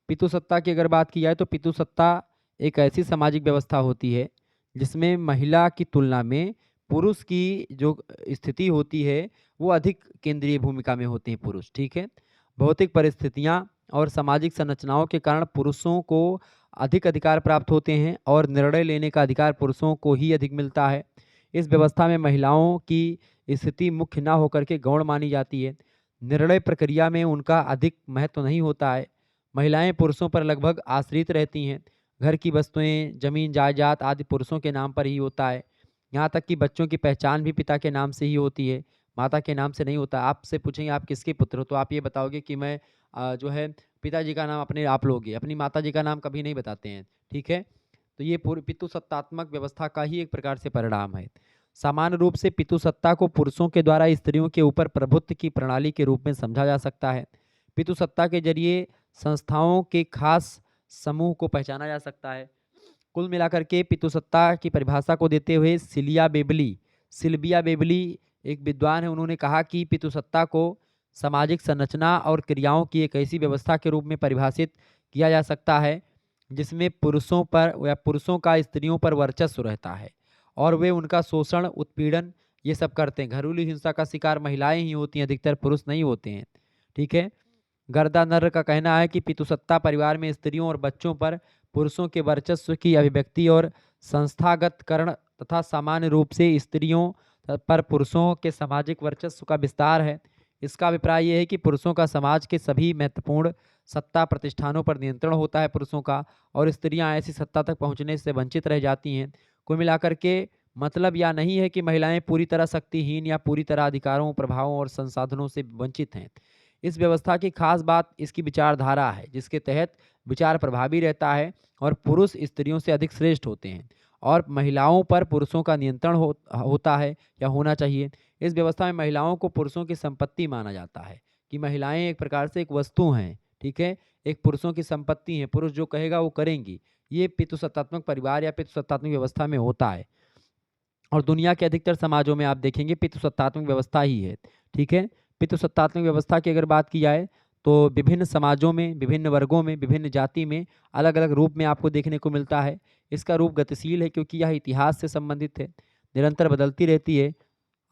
पितुसत्ता की अगर बात की जाए तो पितुसत्ता एक ऐसी सामाजिक व्यवस्था होती है जिसमें महिला की तुलना में पुरुष की जो स्थिति होती है वो अधिक केंद्रीय भूमिका में होते हैं पुरुष, ठीक है। भौतिक परिस्थितियां और सामाजिक संरचनाओं के कारण पुरुषों को अधिक अधिकार प्राप्त होते हैं और निर्णय लेने का अधिकार पुरुषों को ही अधिक मिलता है। इस व्यवस्था में महिलाओं की स्थिति मुख्य न होकर के गौण मानी जाती है। निर्णय प्रक्रिया में उनका अधिक महत्व नहीं होता है। महिलाएं पुरुषों पर लगभग आश्रित रहती हैं। घर की वस्तुएं, जमीन जायदाद आदि पुरुषों के नाम पर ही होता है। यहाँ तक कि बच्चों की पहचान भी पिता के नाम से ही होती है, माता के नाम से नहीं होता। आपसे पूछेंगे आप किसके पुत्र हो, तो आप ये बताओगे कि मैं जो है पिताजी का नाम अपने आप लोगे, अपनी माता जी का नाम कभी नहीं बताते हैं, ठीक है। तो ये पूरी पितुसत्तात्मक व्यवस्था का ही एक प्रकार से परिणाम है। सामान्य रूप से पितुसत्ता को पुरुषों के द्वारा स्त्रियों के ऊपर प्रभुत्व की प्रणाली के रूप में समझा जा सकता है। पितुसत्ता के जरिए संस्थाओं के खास समूह को पहचाना जा सकता है। कुल मिलाकर के पितृसत्ता की परिभाषा को देते हुए सिल्विया बेबली एक विद्वान है, उन्होंने कहा कि पितृसत्ता को सामाजिक संरचना और क्रियाओं की एक ऐसी व्यवस्था के रूप में परिभाषित किया जा सकता है जिसमें पुरुषों पर या पुरुषों का स्त्रियों पर वर्चस्व रहता है और वे उनका शोषण, उत्पीड़न ये सब करते हैं। घरेलू हिंसा का शिकार महिलाएं ही होती हैं, अधिकतर पुरुष नहीं होते हैं। ठीक है। गर्दा नर्र का कहना है कि पितृसत्ता परिवार में स्त्रियों और बच्चों पर पुरुषों के वर्चस्व की अभिव्यक्ति और संस्थागतकरण तथा सामान्य रूप से स्त्रियों पर पुरुषों के सामाजिक वर्चस्व का विस्तार है। इसका अभिप्राय यह है कि पुरुषों का समाज के सभी महत्वपूर्ण सत्ता प्रतिष्ठानों पर नियंत्रण होता है पुरुषों का, और स्त्रियां ऐसी सत्ता तक पहुंचने से वंचित रह जाती हैं। कुल मिलाकर के मतलब यह नहीं है कि महिलाएं पूरी तरह शक्तिहीन या पूरी तरह अधिकारों, प्रभावों और संसाधनों से वंचित हैं। इस व्यवस्था की खास बात इसकी विचारधारा है, जिसके तहत विचार प्रभावी रहता है और पुरुष स्त्रियों से अधिक श्रेष्ठ होते हैं और महिलाओं पर पुरुषों का नियंत्रण होता है या होना चाहिए। इस व्यवस्था में महिलाओं को पुरुषों की संपत्ति माना जाता है कि महिलाएं एक प्रकार से एक वस्तु हैं। ठीक है, एक पुरुषों की संपत्ति है, पुरुष जो कहेगा वो करेंगी। ये पितृसत्तात्मक परिवार या पितृसत्तात्मक व्यवस्था में होता है और दुनिया के अधिकतर समाजों में आप देखेंगे पितृसत्तात्मक व्यवस्था ही है। ठीक है। पितृसत्तात्मक व्यवस्था की अगर बात की जाए तो विभिन्न समाजों में, विभिन्न वर्गों में, विभिन्न जाति में अलग अलग रूप में आपको देखने को मिलता है। इसका रूप गतिशील है क्योंकि यह इतिहास से संबंधित है, निरंतर बदलती रहती है।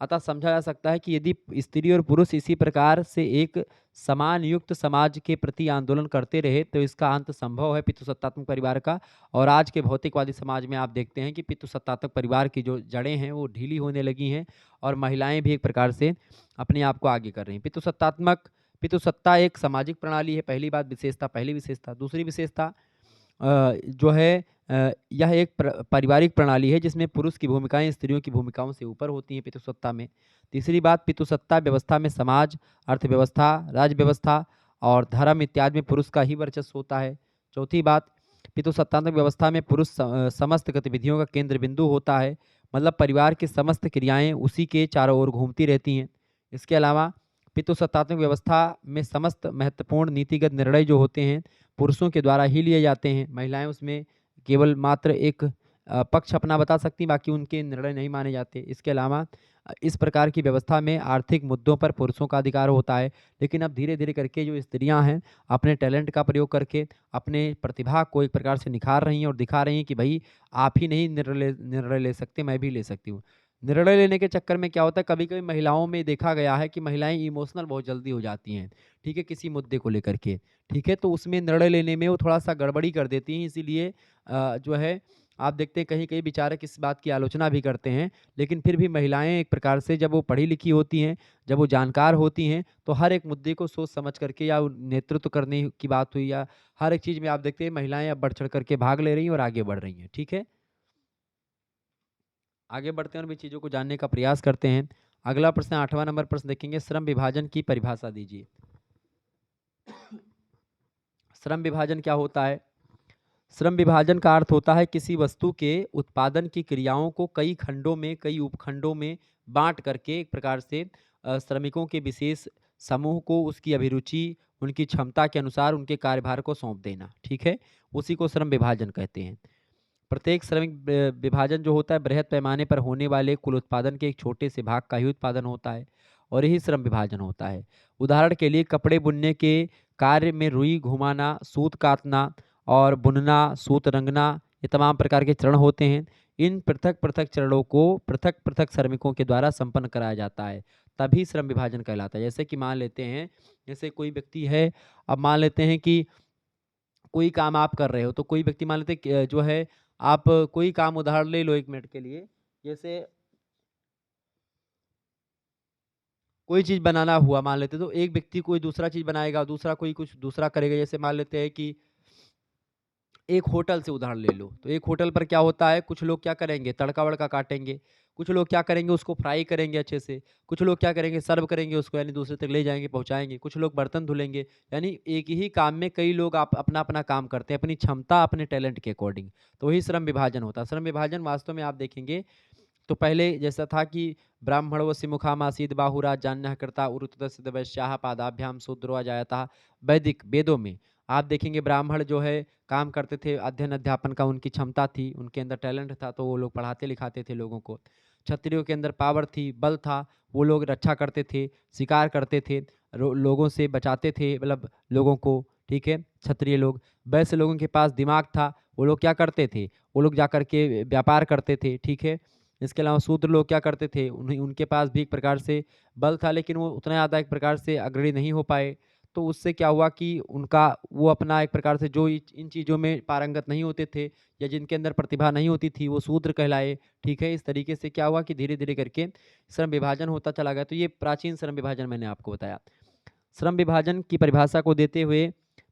अतः समझा जा सकता है कि यदि स्त्री और पुरुष इसी प्रकार से एक समान युक्त समाज के प्रति आंदोलन करते रहे तो इसका अंत संभव है पितृसत्तात्मक परिवार का। और आज के भौतिकवादी समाज में आप देखते हैं कि पितृसत्तात्मक परिवार की जो जड़ें हैं वो ढीली होने लगी हैं और महिलाएं भी एक प्रकार से अपने आप को आगे कर रही हैं। पितृसत्ता एक सामाजिक प्रणाली है, पहली बात, विशेषता, पहली विशेषता। दूसरी विशेषता जो है यह एक पारिवारिक प्रणाली है जिसमें पुरुष की भूमिकाएं स्त्रियों की भूमिकाओं से ऊपर होती हैं पितृसत्ता में। तीसरी बात, पितृसत्ता व्यवस्था में समाज, अर्थव्यवस्था, राज्य व्यवस्था और धर्म इत्यादि में पुरुष का ही वर्चस्व होता है। चौथी बात, पितृसत्तात्मक व्यवस्था में पुरुष समस्त गतिविधियों का केंद्र बिंदु होता है, मतलब परिवार की समस्त क्रियाएं उसी के चारों ओर घूमती रहती हैं। इसके अलावा पितृसत्तात्मक व्यवस्था में समस्त महत्वपूर्ण नीतिगत निर्णय जो होते हैं पुरुषों के द्वारा ही लिए जाते हैं। महिलाएं उसमें केवल मात्र एक पक्ष अपना बता सकती, बाकी उनके निर्णय नहीं माने जाते। इसके अलावा इस प्रकार की व्यवस्था में आर्थिक मुद्दों पर पुरुषों का अधिकार होता है, लेकिन अब धीरे धीरे करके जो स्त्रियां हैं अपने टैलेंट का प्रयोग करके अपने प्रतिभा को एक प्रकार से निखार रही हैं और दिखा रही हैं कि भाई आप ही नहीं निर्णय ले सकते, मैं भी ले सकती हूँ। निर्णय लेने के चक्कर में क्या होता है, कभी कभी महिलाओं में देखा गया है कि महिलाएं इमोशनल बहुत जल्दी हो जाती हैं। ठीक है, किसी मुद्दे को लेकर के। ठीक है, तो उसमें निर्णय लेने में वो थोड़ा सा गड़बड़ी कर देती हैं, इसीलिए जो है आप देखते हैं कहीं कहीं विचारक इस बात की आलोचना भी करते हैं। लेकिन फिर भी महिलाएं एक प्रकार से जब वो पढ़ी लिखी होती हैं, जब वो जानकार होती हैं, तो हर एक मुद्दे को सोच समझ करके या नेतृत्व करने की बात हुई या हर एक चीज़ में आप देखते हैं महिलाएं अब बढ़ चढ़ करके भाग ले रही हैं और आगे बढ़ रही हैं। ठीक है, आगे बढ़ते हैं और भी चीज़ों को जानने का प्रयास करते हैं। अगला प्रश्न 8वां नंबर प्रश्न देखेंगे, श्रम विभाजन की परिभाषा दीजिए। श्रम विभाजन क्या होता है? श्रम विभाजन का अर्थ होता है किसी वस्तु के उत्पादन की क्रियाओं को कई खंडों में, कई उपखंडों में बांट करके एक प्रकार से श्रमिकों के विशेष समूह को उसकी अभिरुचि, उनकी क्षमता के अनुसार उनके कार्यभार को सौंप देना। ठीक है, उसी को श्रम विभाजन कहते हैं। प्रत्येक श्रमिक विभाजन जो होता है बृहद पैमाने पर होने वाले कुल उत्पादन के एक छोटे से भाग का ही उत्पादन होता है और यही श्रम विभाजन होता है। उदाहरण के लिए कपड़े बुनने के कार्य में रुई घुमाना, सूत काटना और बुनना, सूत रंगना, ये तमाम प्रकार के चरण होते हैं। इन पृथक पृथक चरणों को पृथक पृथक श्रमिकों के द्वारा संपन्न कराया जाता है, तभी श्रम विभाजन कहलाता है। जैसे कि मान लेते हैं, जैसे कोई व्यक्ति है, अब मान लेते हैं कि कोई काम आप कर रहे हो, तो कोई व्यक्ति मान लेते हैं जो है आप कोई काम उदाहरण ले लो 1 मिनट के लिए। जैसे कोई चीज़ बनाना हुआ मान लेते हैं, तो एक व्यक्ति कोई दूसरा चीज़ बनाएगा, दूसरा कोई कुछ दूसरा करेगा। जैसे मान लेते हैं कि एक होटल से उदाहरण ले लो, तो एक होटल पर क्या होता है, कुछ लोग क्या करेंगे, तड़का-वड़का काटेंगे, कुछ लोग क्या करेंगे, उसको फ्राई करेंगे अच्छे से, कुछ लोग क्या करेंगे, सर्व करेंगे उसको, यानी दूसरे तक ले जाएँगे, पहुँचाएँगे, कुछ लोग बर्तन धुलेंगे। यानी एक ही काम में कई लोग आप अपना-अपना काम करते हैं, अपनी क्षमता, अपने टैलेंट के अकॉर्डिंग। तो वही श्रम विभाजन होता है। श्रम विभाजन वास्तव में आप देखेंगे तो पहले जैसा था कि ब्राह्मणोऽसि मुखामासीत् बाहुराजान्यः कर्ता उरुतस्य वैश्याः पादाभ्याम शूद्रो अजायतः। वैदिक वेदों में आप देखेंगे ब्राह्मण जो है काम करते थे, अध्ययन अध्यापन का उनकी क्षमता थी, उनके अंदर टैलेंट था, तो वो लोग पढ़ाते लिखाते थे लोगों को। क्षत्रियों के अंदर पावर थी, बल था, वो लोग रक्षा करते थे, शिकार करते थे, लोगों से बचाते थे, मतलब लोगों को, ठीक है, क्षत्रिय लोग। वैसे लोगों के पास दिमाग था, वो लोग क्या करते थे, वो लोग जाकर के व्यापार करते थे, ठीक है। इसके अलावा शूद्र लोग क्या करते थे, उनके पास भी एक प्रकार से बल था, लेकिन वो उतना ज़्यादा एक प्रकार से अग्रणी नहीं हो पाए। तो उससे क्या हुआ कि उनका वो अपना एक प्रकार से जो इन चीज़ों में पारंगत नहीं होते थे या जिनके अंदर प्रतिभा नहीं होती थी, वो शूद्र कहलाए, ठीक है। इस तरीके से क्या हुआ कि धीरे-धीरे करके श्रम विभाजन होता चला गया। तो ये प्राचीन श्रम विभाजन मैंने आपको बताया। श्रम विभाजन की परिभाषा को देते हुए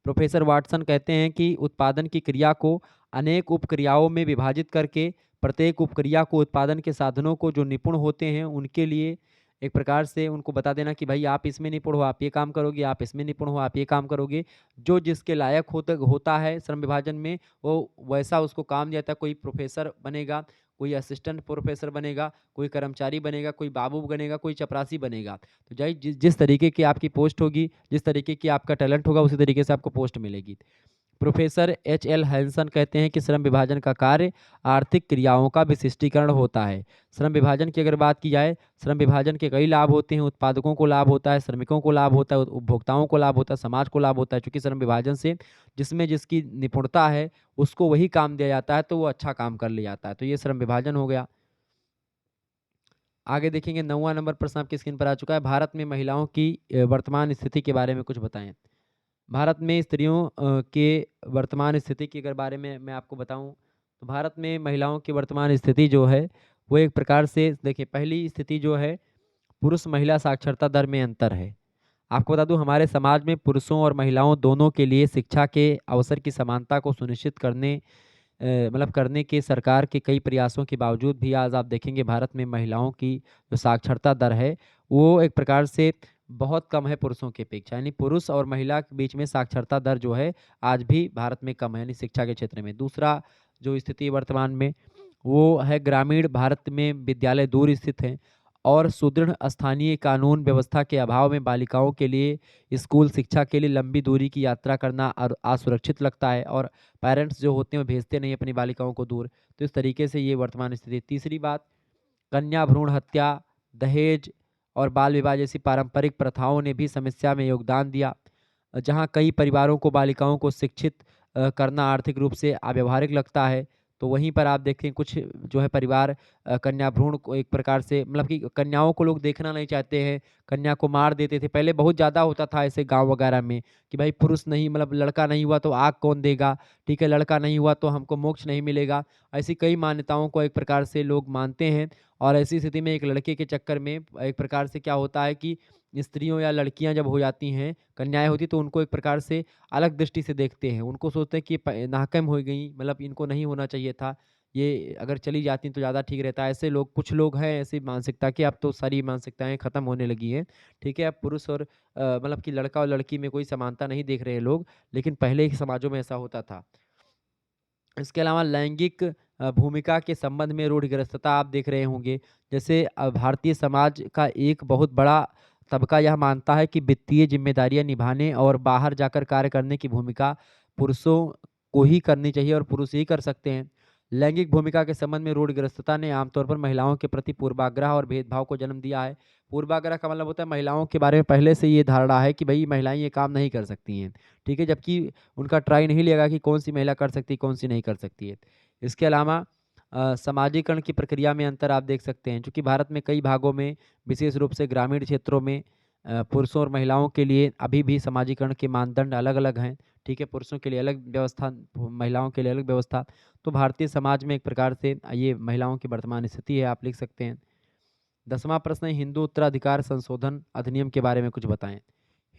प्रोफेसर वाटसन कहते हैं कि उत्पादन की क्रिया को अनेक उपक्रियाओं में विभाजित करके प्रत्येक उपक्रिया को उत्पादन के साधनों को जो निपुण होते हैं उनके लिए एक प्रकार से उनको बता देना कि भाई आप इसमें निपुण हो, आप ये काम करोगे, आप इसमें निपुण हो, आप ये काम करोगे। जो जिसके लायक होता है श्रम विभाजन में, वो वैसा उसको काम दिया जाता है। कोई प्रोफेसर बनेगा, कोई असिस्टेंट प्रोफेसर बनेगा, कोई कर्मचारी बनेगा, कोई बाबू बनेगा, कोई चपरासी बनेगा। तो जिस तरीके की आपकी पोस्ट होगी, जिस तरीके की आपका टैलेंट होगा, उसी तरीके से आपको पोस्ट मिलेगी। प्रोफेसर एच एल हैंसन कहते हैं कि श्रम विभाजन का कार्य आर्थिक क्रियाओं का विशिष्टीकरण होता है। श्रम विभाजन की अगर बात की जाए, श्रम विभाजन के कई लाभ होते हैं। उत्पादकों को लाभ होता है, श्रमिकों को लाभ होता है, उपभोक्ताओं को लाभ होता है, समाज को लाभ होता है। चूंकि श्रम विभाजन से जिसमें जिसकी निपुणता है उसको वही काम दिया जाता है, तो वो अच्छा काम कर लिया जाता है। तो ये श्रम विभाजन हो गया। आगे देखेंगे 9वां नंबर प्रश्न आपकी स्क्रीन पर आ चुका है। भारत में महिलाओं की वर्तमान स्थिति के बारे में कुछ बताएं। भारत में स्त्रियों के वर्तमान स्थिति के अगर बारे में मैं आपको बताऊं, तो भारत में महिलाओं की वर्तमान स्थिति जो है वो एक प्रकार से देखिए, पहली स्थिति जो है, पुरुष महिला साक्षरता दर में अंतर है। आपको बता दूं, हमारे समाज में पुरुषों और महिलाओं दोनों के लिए शिक्षा के अवसर की समानता को सुनिश्चित मतलब करने के सरकार के कई प्रयासों के बावजूद भी आज आप देखेंगे भारत में महिलाओं की जो साक्षरता दर है वो एक प्रकार से बहुत कम है पुरुषों की अपेक्षा। यानी पुरुष और महिला के बीच में साक्षरता दर जो है आज भी भारत में कम है, यानी शिक्षा के क्षेत्र में। दूसरा जो स्थिति वर्तमान में वो है, ग्रामीण भारत में विद्यालय दूर स्थित हैं और सुदृढ़ स्थानीय कानून व्यवस्था के अभाव में बालिकाओं के लिए स्कूल शिक्षा के लिए लंबी दूरी की यात्रा करना असुरक्षित लगता है और पेरेंट्स जो होते हैं वो भेजते नहीं अपनी बालिकाओं को दूर। तो इस तरीके से ये वर्तमान स्थिति। तीसरी बात, कन्या भ्रूण हत्या, दहेज और बाल विवाह जैसी पारंपरिक प्रथाओं ने भी समस्या में योगदान दिया। जहाँ कई परिवारों को बालिकाओं को शिक्षित करना आर्थिक रूप से अव्यावहारिक लगता है, तो वहीं पर आप देखें कुछ जो है परिवार कन्या भ्रूण को एक प्रकार से, मतलब कि कन्याओं को लोग देखना नहीं चाहते हैं, कन्या को मार देते थे। पहले बहुत ज़्यादा होता था ऐसे गाँव वगैरह में कि भाई पुरुष नहीं, मतलब लड़का नहीं हुआ तो आग कौन देगा, ठीक है, लड़का नहीं हुआ तो हमको मोक्ष नहीं मिलेगा। ऐसी कई मान्यताओं को एक प्रकार से लोग मानते हैं और ऐसी स्थिति में एक लड़के के चक्कर में एक प्रकार से क्या होता है कि स्त्रियों या लड़कियां जब हो जाती हैं, कन्याएं होती, तो उनको एक प्रकार से अलग दृष्टि से देखते हैं। उनको सोचते हैं कि नाकम हो गई, मतलब इनको नहीं होना चाहिए था, ये अगर चली जाती तो ज़्यादा ठीक रहता है। ऐसे लोग, कुछ लोग हैं ऐसी मानसिकता की, अब तो सारी मानसिकताएं खत्म होने लगी हैं, ठीक है। अब पुरुष और मतलब कि लड़का और लड़की में कोई समानता नहीं देख रहे हैं लोग, लेकिन पहले के समाजों में ऐसा होता था। इसके अलावा लैंगिक भूमिका के संबंध में रूढ़िग्रस्तता आप देख रहे होंगे। जैसे भारतीय समाज का एक बहुत बड़ा तबका यह मानता है कि वित्तीय जिम्मेदारियां निभाने और बाहर जाकर कार्य करने की भूमिका पुरुषों को ही करनी चाहिए और पुरुष ही कर सकते हैं। लैंगिक भूमिका के संबंध में रूढ़िग्रस्तता ने आमतौर पर महिलाओं के प्रति पूर्वाग्रह और भेदभाव को जन्म दिया है। पूर्वाग्रह का मतलब होता है महिलाओं के बारे में पहले से ये धारणा है कि भाई महिलाएं ये काम नहीं कर सकती हैं, ठीक है, जबकि उनका ट्राई नहीं लिया कि कौन सी महिला कर सकती है, कौन सी नहीं कर सकती है। इसके अलावा समाजीकरण की प्रक्रिया में अंतर आप देख सकते हैं, क्योंकि भारत में कई भागों में, विशेष रूप से ग्रामीण क्षेत्रों में पुरुषों और महिलाओं के लिए अभी भी समाजीकरण के मानदंड अलग अलग हैं, ठीक है। पुरुषों के लिए अलग व्यवस्था, महिलाओं के लिए अलग व्यवस्था। तो भारतीय समाज में एक प्रकार से ये महिलाओं की वर्तमान स्थिति है, आप लिख सकते हैं। 10वां प्रश्न है, हिंदू उत्तराधिकार संशोधन अधिनियम के बारे में कुछ बताएं।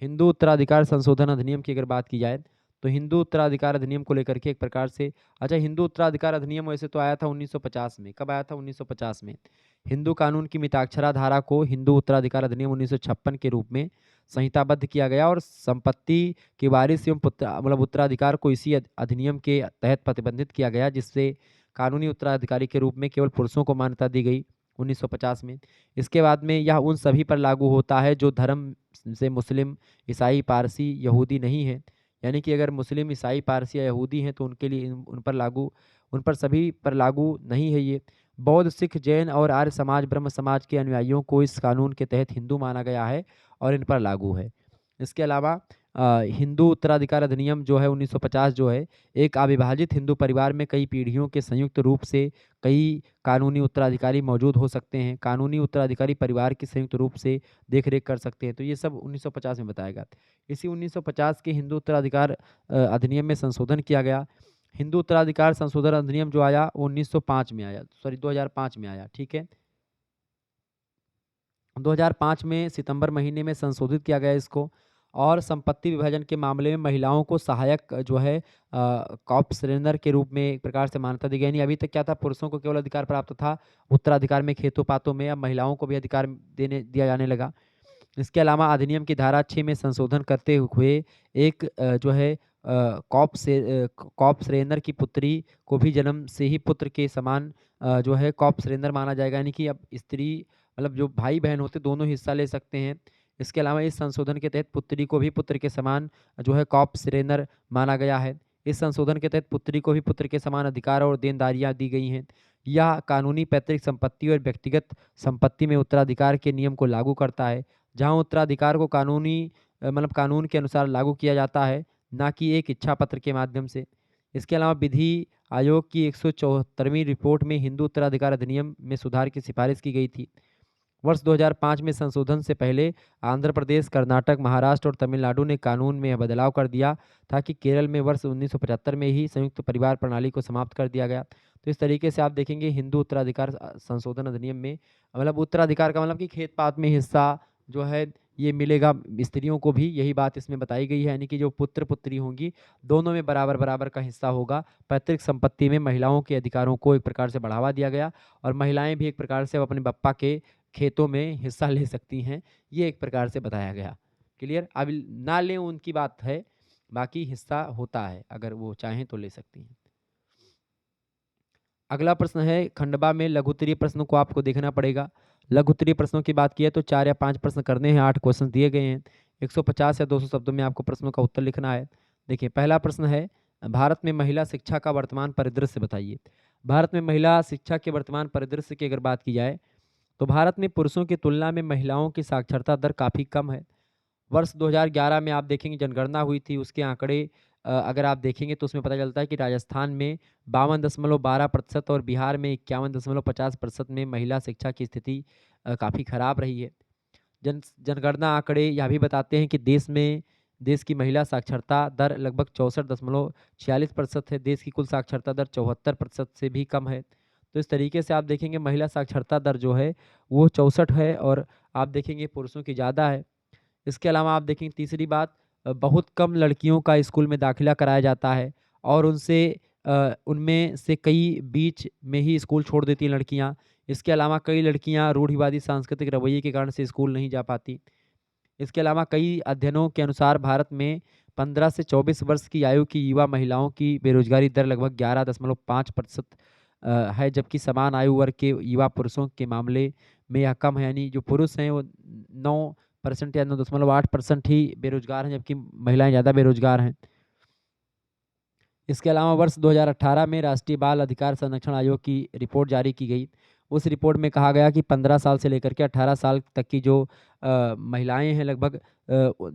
हिंदू उत्तराधिकार संशोधन अधिनियम की अगर बात की जाए, तो हिंदू उत्तराधिकार अधिनियम को लेकर के एक प्रकार से, अच्छा, हिंदू उत्तराधिकार अधिनियम वैसे तो आया था 1950 में। कब आया था? 1950 में। हिंदू कानून की मिताक्षरा धारा को हिंदू उत्तराधिकार अधिनियम 1956 के रूप में संहिताबद्ध किया गया और संपत्ति के वारिस एवं मतलब उत्तराधिकार को इसी अधिनियम के तहत प्रतिबंधित किया गया, जिससे कानूनी उत्तराधिकारी के रूप में केवल पुरुषों को मान्यता दी गई 1950 में। इसके बाद में यह उन सभी पर लागू होता है जो धर्म से मुस्लिम, ईसाई, पारसी, यहूदी नहीं है। यानी कि अगर मुस्लिम, ईसाई, पारसी या यहूदी हैं तो उनके लिए उन पर सभी पर लागू नहीं है ये। बौद्ध, सिख, जैन और आर्य समाज, ब्रह्म समाज के अनुयायियों को इस कानून के तहत हिंदू माना गया है और इन पर लागू है। इसके अलावा हिंदू उत्तराधिकार अधिनियम जो है 1950 जो है, एक अविभाजित हिंदू परिवार में कई पीढ़ियों के संयुक्त रूप से कई कानूनी उत्तराधिकारी मौजूद हो सकते हैं। कानूनी उत्तराधिकारी परिवार की संयुक्त रूप से देख-रेख कर सकते हैं। तो ये सब 1950 में बताया गया था। इसी 1950 के हिंदू उत्तराधिकार अधिनियम में संशोधन किया गया। हिंदू उत्तराधिकार संशोधन अधिनियम जो आया वो 1905 में आया, सॉरी 2005 में आया, ठीक है। 2005 में सितंबर महीने में संशोधित किया गया इसको, और संपत्ति विभाजन के मामले में महिलाओं को सहायक जो है कॉर्पसरेनर के रूप में एक प्रकार से मान्यता दी गई। यानी अभी तक क्या था, पुरुषों को केवल अधिकार प्राप्त था उत्तराधिकार में खेतों पातों में, अब महिलाओं को भी अधिकार दिया जाने लगा। इसके अलावा अधिनियम की धारा 6 में संशोधन करते हुए एक जो है कॉर्पसरेनर की पुत्री को भी जन्म से ही पुत्र के समान जो है कॉर्पसरेनर माना जाएगा। यानी कि अब स्त्री मतलब जो भाई बहन होते दोनों हिस्सा ले सकते हैं। इसके अलावा इस संशोधन के तहत पुत्री को भी पुत्र के समान जो है कॉर्पसरेनर माना गया है। इस संशोधन के तहत पुत्री को भी पुत्र के समान अधिकार और देनदारियां दी गई हैं। यह कानूनी पैतृक संपत्ति और व्यक्तिगत संपत्ति में उत्तराधिकार के नियम को लागू करता है, जहां उत्तराधिकार को मतलब कानून के अनुसार लागू किया जाता है, ना कि एक इच्छा पत्र के माध्यम से। इसके अलावा विधि आयोग की 174वीं रिपोर्ट में हिंदू उत्तराधिकार अधिनियम में सुधार की सिफारिश की गई थी। वर्ष 2005 में संशोधन से पहले आंध्र प्रदेश, कर्नाटक, महाराष्ट्र और तमिलनाडु ने कानून में यह बदलाव कर दिया था कि केरल में वर्ष 1975 में ही संयुक्त परिवार प्रणाली को समाप्त कर दिया गया। तो इस तरीके से आप देखेंगे हिंदू उत्तराधिकार संशोधन अधिनियम में मतलब उत्तराधिकार का मतलब कि खेत पात में हिस्सा जो है ये मिलेगा स्त्रियों को भी, यही बात इसमें बताई गई है। यानी कि जो पुत्र पुत्री होंगी दोनों में बराबर बराबर का हिस्सा होगा। पैतृक संपत्ति में महिलाओं के अधिकारों को एक प्रकार से बढ़ावा दिया गया और महिलाएं भी एक प्रकार से अपने बप्पा के खेतों में हिस्सा ले सकती हैं, ये एक प्रकार से बताया गया। क्लियर? अब ना लें उनकी बात है, बाकी हिस्सा होता है, अगर वो चाहें तो ले सकती हैं। अगला प्रश्न है खंडवा में लघुत्तरीय प्रश्नों को आपको देखना पड़ेगा। लघुत्तरीय प्रश्नों की बात की है तो 4 या 5 प्रश्न करने हैं, 8 क्वेश्चन दिए गए हैं। 150 या 200 शब्दों में आपको प्रश्नों का उत्तर लिखना है। देखिए पहला प्रश्न है, भारत में महिला शिक्षा का वर्तमान परिदृश्य बताइए। भारत में महिला शिक्षा के वर्तमान परिदृश्य की अगर बात की जाए तो भारत में पुरुषों की तुलना में महिलाओं की साक्षरता दर काफ़ी कम है। वर्ष 2011 में आप देखेंगे जनगणना हुई थी, उसके आंकड़े अगर आप देखेंगे तो उसमें पता चलता है कि राजस्थान में 52.12% और बिहार में 51.50% में महिला शिक्षा की स्थिति काफ़ी खराब रही है। जनगणना आंकड़े यह भी बताते हैं कि देश की महिला साक्षरता दर लगभग 64.46% है। देश की कुल साक्षरता दर 74% से भी कम है। तो इस तरीके से आप देखेंगे महिला साक्षरता दर जो है वो 64 है और आप देखेंगे पुरुषों की ज़्यादा है। इसके अलावा आप देखेंगे तीसरी बात, बहुत कम लड़कियों का स्कूल में दाखिला कराया जाता है और उनमें से कई बीच में ही स्कूल छोड़ देती हैं लड़कियां। इसके अलावा कई लड़कियां रूढ़िवादी सांस्कृतिक रवैये के कारण से स्कूल नहीं जा पाती। इसके अलावा कई अध्ययनों के अनुसार भारत में 15 से 24 वर्ष की आयु की युवा महिलाओं की बेरोजगारी दर लगभग 11.5% है, जबकि समान आयु वर्ग के युवा पुरुषों के मामले में यह कम है। यानी जो पुरुष हैं वो 9% या 9.8% ही बेरोजगार हैं, जबकि महिलाएं ज़्यादा बेरोजगार हैं। इसके अलावा वर्ष 2018 में राष्ट्रीय बाल अधिकार संरक्षण आयोग की रिपोर्ट जारी की गई। उस रिपोर्ट में कहा गया कि 15 साल से लेकर के 18 साल तक की जो महिलाएं हैं लगभग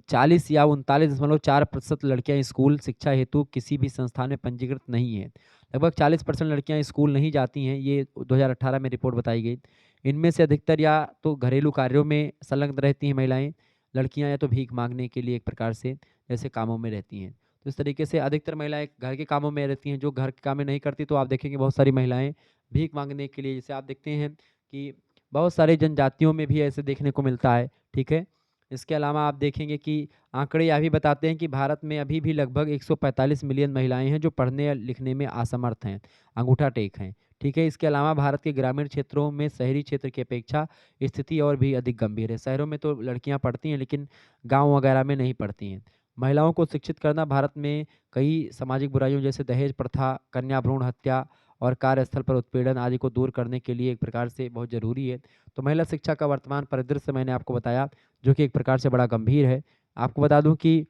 40 या 39.4% लड़कियां स्कूल शिक्षा हेतु किसी भी संस्थान में पंजीकृत नहीं है। लगभग 40% लड़कियां स्कूल नहीं जाती हैं, ये 2018 में रिपोर्ट बताई गई। इनमें से अधिकतर या तो घरेलू कार्यों में संलग्न रहती हैं महिलाएं, लड़कियां या तो भीख मांगने के लिए एक प्रकार से जैसे कामों में रहती हैं। तो इस तरीके से अधिकतर महिलाएं घर के कामों में रहती हैं। जो घर के काम में नहीं करती तो आप देखेंगे बहुत सारी महिलाएं भीख मांगने के लिए, जैसे आप देखते हैं कि बहुत सारे जनजातियों में भी ऐसे देखने को मिलता है, ठीक है। इसके अलावा आप देखेंगे कि आंकड़े यह भी बताते हैं कि भारत में अभी भी लगभग 145 मिलियन महिलाएं हैं जो पढ़ने या लिखने में असमर्थ हैं, अंगूठा टेक हैं, ठीक है। इसके अलावा भारत के ग्रामीण क्षेत्रों में शहरी क्षेत्र की अपेक्षा स्थिति और भी अधिक गंभीर है। शहरों में तो लड़कियां पढ़ती हैं लेकिन गाँव वगैरह में नहीं पढ़ती हैं। महिलाओं को शिक्षित करना भारत में कई सामाजिक बुराइयों जैसे दहेज प्रथा, कन्या भ्रूण हत्या और कार्यस्थल पर उत्पीड़न आदि को दूर करने के लिए एक प्रकार से बहुत ज़रूरी है। तो महिला शिक्षा का वर्तमान परिदृश्य मैंने आपको बताया, जो कि एक प्रकार से बड़ा गंभीर है। आपको बता दूं कि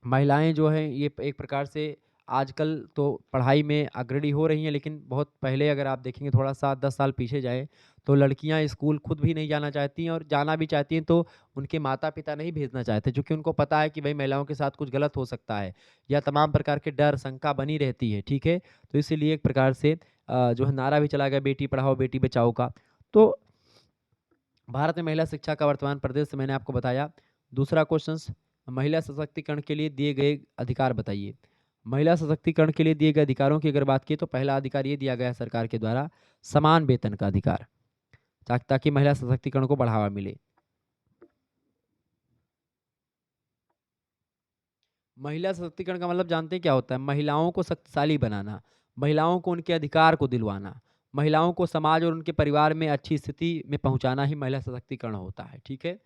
महिलाएं जो हैं ये एक प्रकार से आजकल तो पढ़ाई में अग्रणी हो रही हैं, लेकिन बहुत पहले अगर आप देखेंगे थोड़ा सा 10 साल पीछे जाएँ तो लड़कियां स्कूल खुद भी नहीं जाना चाहती हैं, और जाना भी चाहती हैं तो उनके माता पिता नहीं भेजना चाहते, क्योंकि उनको पता है कि भाई महिलाओं के साथ कुछ गलत हो सकता है या तमाम प्रकार के डर शंका बनी रहती है। ठीक है, तो इसीलिए एक प्रकार से जो है नारा भी चला गया बेटी पढ़ाओ बेटी बचाओ का। तो भारत में महिला शिक्षा का वर्तमान परिदृश्य मैंने आपको बताया। दूसरा क्वेश्चन, महिला सशक्तिकरण के लिए दिए गए अधिकार बताइए। महिला सशक्तिकरण के लिए दिए गए अधिकारों की अगर बात की तो पहला अधिकार ये दिया गया है सरकार के द्वारा, समान वेतन का अधिकार, ताकि महिला सशक्तिकरण को बढ़ावा मिले। महिला सशक्तिकरण का मतलब जानते हैं क्या होता है? महिलाओं को शक्तिशाली बनाना, महिलाओं को उनके अधिकार को दिलवाना, महिलाओं को समाज और उनके परिवार में अच्छी स्थिति में पहुंचाना ही महिला सशक्तिकरण होता है। ठीक है,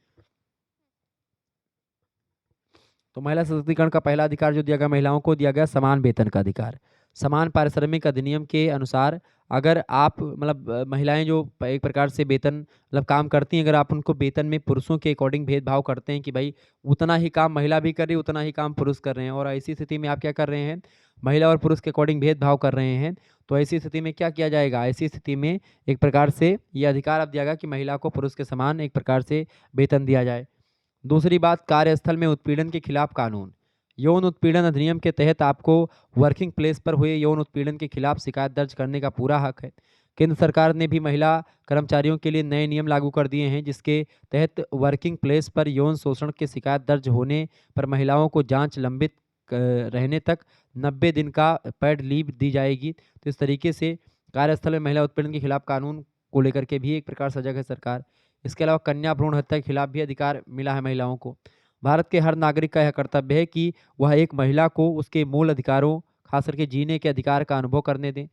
तो महिला सशक्तिकरण का पहला अधिकार जो दिया गया महिलाओं को, दिया गया समान वेतन का अधिकार। समान पारिश्रमिक अधिनियम के अनुसार अगर आप मतलब महिलाएं जो एक प्रकार से वेतन मतलब काम करती हैं, अगर आप उनको वेतन में पुरुषों के अकॉर्डिंग भेदभाव करते हैं कि भाई उतना ही काम महिला भी कर रही है उतना ही काम पुरुष कर रहे हैं, और ऐसी स्थिति में आप क्या कर रहे हैं, महिला और पुरुष के अकॉर्डिंग भेदभाव कर रहे हैं, तो ऐसी स्थिति में क्या किया जाएगा? ऐसी स्थिति में एक प्रकार से ये अधिकार अब दिया गया कि महिला को पुरुष के समान एक प्रकार से वेतन दिया जाए। दूसरी बात, कार्यस्थल में उत्पीड़न के खिलाफ कानून। यौन उत्पीड़न अधिनियम के तहत आपको वर्किंग प्लेस पर हुए यौन उत्पीड़न के खिलाफ शिकायत दर्ज करने का पूरा हक है। केंद्र सरकार ने भी महिला कर्मचारियों के लिए नए नियम लागू कर दिए हैं, जिसके तहत वर्किंग प्लेस पर यौन शोषण की शिकायत दर्ज होने पर महिलाओं को जांच लंबित रहने तक 90 दिन का पेड लीव दी जाएगी। तो इस तरीके से कार्यस्थल में महिला उत्पीड़न के खिलाफ कानून को लेकर के भी एक प्रकार सजग है सरकार। इसके अलावा कन्या भ्रूण हत्या के खिलाफ भी अधिकार मिला है महिलाओं को। भारत के हर नागरिक का यह कर्तव्य है कि वह एक महिला को उसके मूल अधिकारों, खास करके जीने के अधिकार का अनुभव करने दें।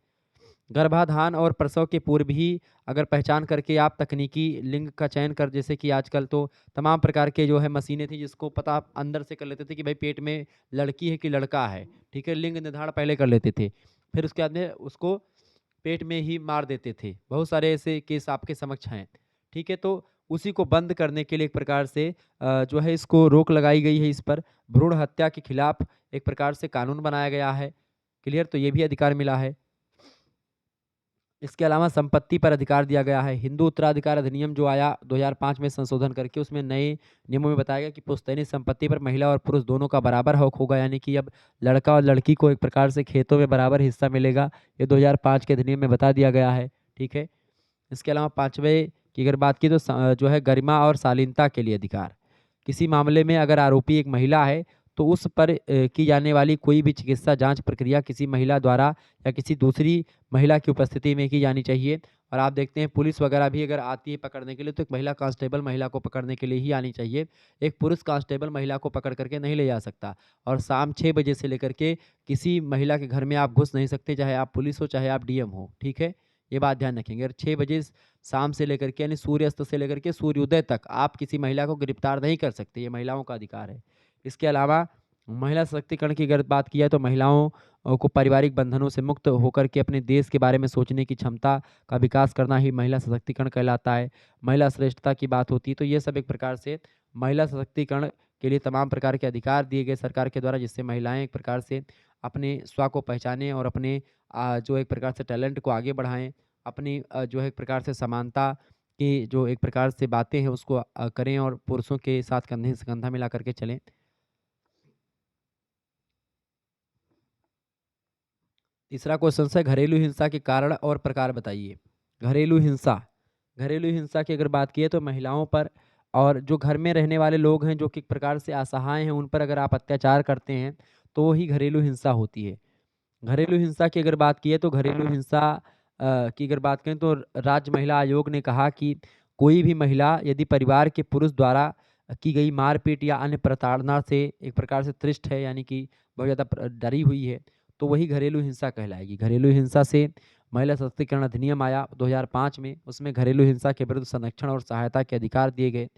गर्भाधान और प्रसव के पूर्व ही अगर पहचान करके आप तकनीकी लिंग का चयन कर, जैसे कि आजकल तो तमाम प्रकार के जो है मशीनें थी जिसको पता आप अंदर से कर लेते थे कि भाई पेट में लड़की है कि लड़का है। ठीक है, लिंग निर्धारण पहले कर लेते थे, फिर उसके बाद में उसको पेट में ही मार देते थे। बहुत सारे ऐसे केस आपके समक्ष हैं। ठीक है, तो उसी को बंद करने के लिए एक प्रकार से जो है इसको रोक लगाई गई है। इस पर भ्रूण हत्या के खिलाफ एक प्रकार से कानून बनाया गया है। क्लियर, तो ये भी अधिकार मिला है। इसके अलावा संपत्ति पर अधिकार दिया गया है। हिंदू उत्तराधिकार अधिनियम जो आया 2005 में संशोधन करके, उसमें नए नियमों में बताया गया कि पुश्तैनी संपत्ति पर महिला और पुरुष दोनों का बराबर हक होगा, यानी कि अब लड़का और लड़की को एक प्रकार से खेतों में बराबर हिस्सा मिलेगा। ये 2005 के अधिनियम में बता दिया गया है। ठीक है, इसके अलावा पाँचवें की अगर बात की तो जो है गरिमा और शालीनता के लिए अधिकार। किसी मामले में अगर आरोपी एक महिला है तो उस पर की जाने वाली कोई भी चिकित्सा जांच प्रक्रिया किसी महिला द्वारा या किसी दूसरी महिला की उपस्थिति में की जानी चाहिए। और आप देखते हैं पुलिस वगैरह भी अगर आती है पकड़ने के लिए तो एक महिला कांस्टेबल महिला को पकड़ने के लिए ही आनी चाहिए। एक पुरुष कांस्टेबल महिला को पकड़ करके नहीं ले जा सकता। और शाम 6 बजे से लेकर के किसी महिला के घर में आप घुस नहीं सकते, चाहे आप पुलिस हो चाहे आप डीएम हो। ठीक है, ये बात ध्यान रखेंगे। और 6 बजे शाम से लेकर के यानी सूर्यास्त से लेकर के सूर्योदय तक आप किसी महिला को गिरफ्तार नहीं कर सकते, ये महिलाओं का अधिकार है। इसके अलावा महिला सशक्तिकरण की अगर बात की जाए तो महिलाओं को पारिवारिक बंधनों से मुक्त होकर के अपने देश के बारे में सोचने की क्षमता का विकास करना ही महिला सशक्तिकरण कहलाता है। महिला श्रेष्ठता की बात होती है, तो ये सब एक प्रकार से महिला सशक्तिकरण के लिए तमाम प्रकार के अधिकार दिए गए सरकार के द्वारा, जिससे महिलाएं एक प्रकार से अपने स्व को पहचानें और अपने जो एक प्रकार से टैलेंट को आगे बढ़ाएं, अपनी जो है एक प्रकार से समानता की जो एक प्रकार से बातें हैं उसको करें और पुरुषों के साथ कंधे से कंधा मिला करके चलें। तीसरा क्वेश्चन है घरेलू हिंसा के कारण और प्रकार बताइए। घरेलू हिंसा, घरेलू हिंसा की अगर बात की तो महिलाओं पर और जो घर में रहने वाले लोग हैं जो कि एक प्रकार से असहाय हैं उन पर अगर आप अत्याचार करते हैं तो ही घरेलू हिंसा होती है। घरेलू हिंसा की अगर बात की तो घरेलू हिंसा की अगर बात करें तो राज्य महिला आयोग ने कहा कि कोई भी महिला यदि परिवार के पुरुष द्वारा की गई मारपीट या अन्य प्रताड़ना से एक प्रकार से त्रुष्ट है, यानी कि बहुत ज़्यादा डरी हुई है, तो वही घरेलू हिंसा कहलाएगी। घरेलू हिंसा से महिला सशक्तिकरण अधिनियम आया 2005 में, उसमें घरेलू हिंसा के विरुद्ध संरक्षण और सहायता के अधिकार दिए गए।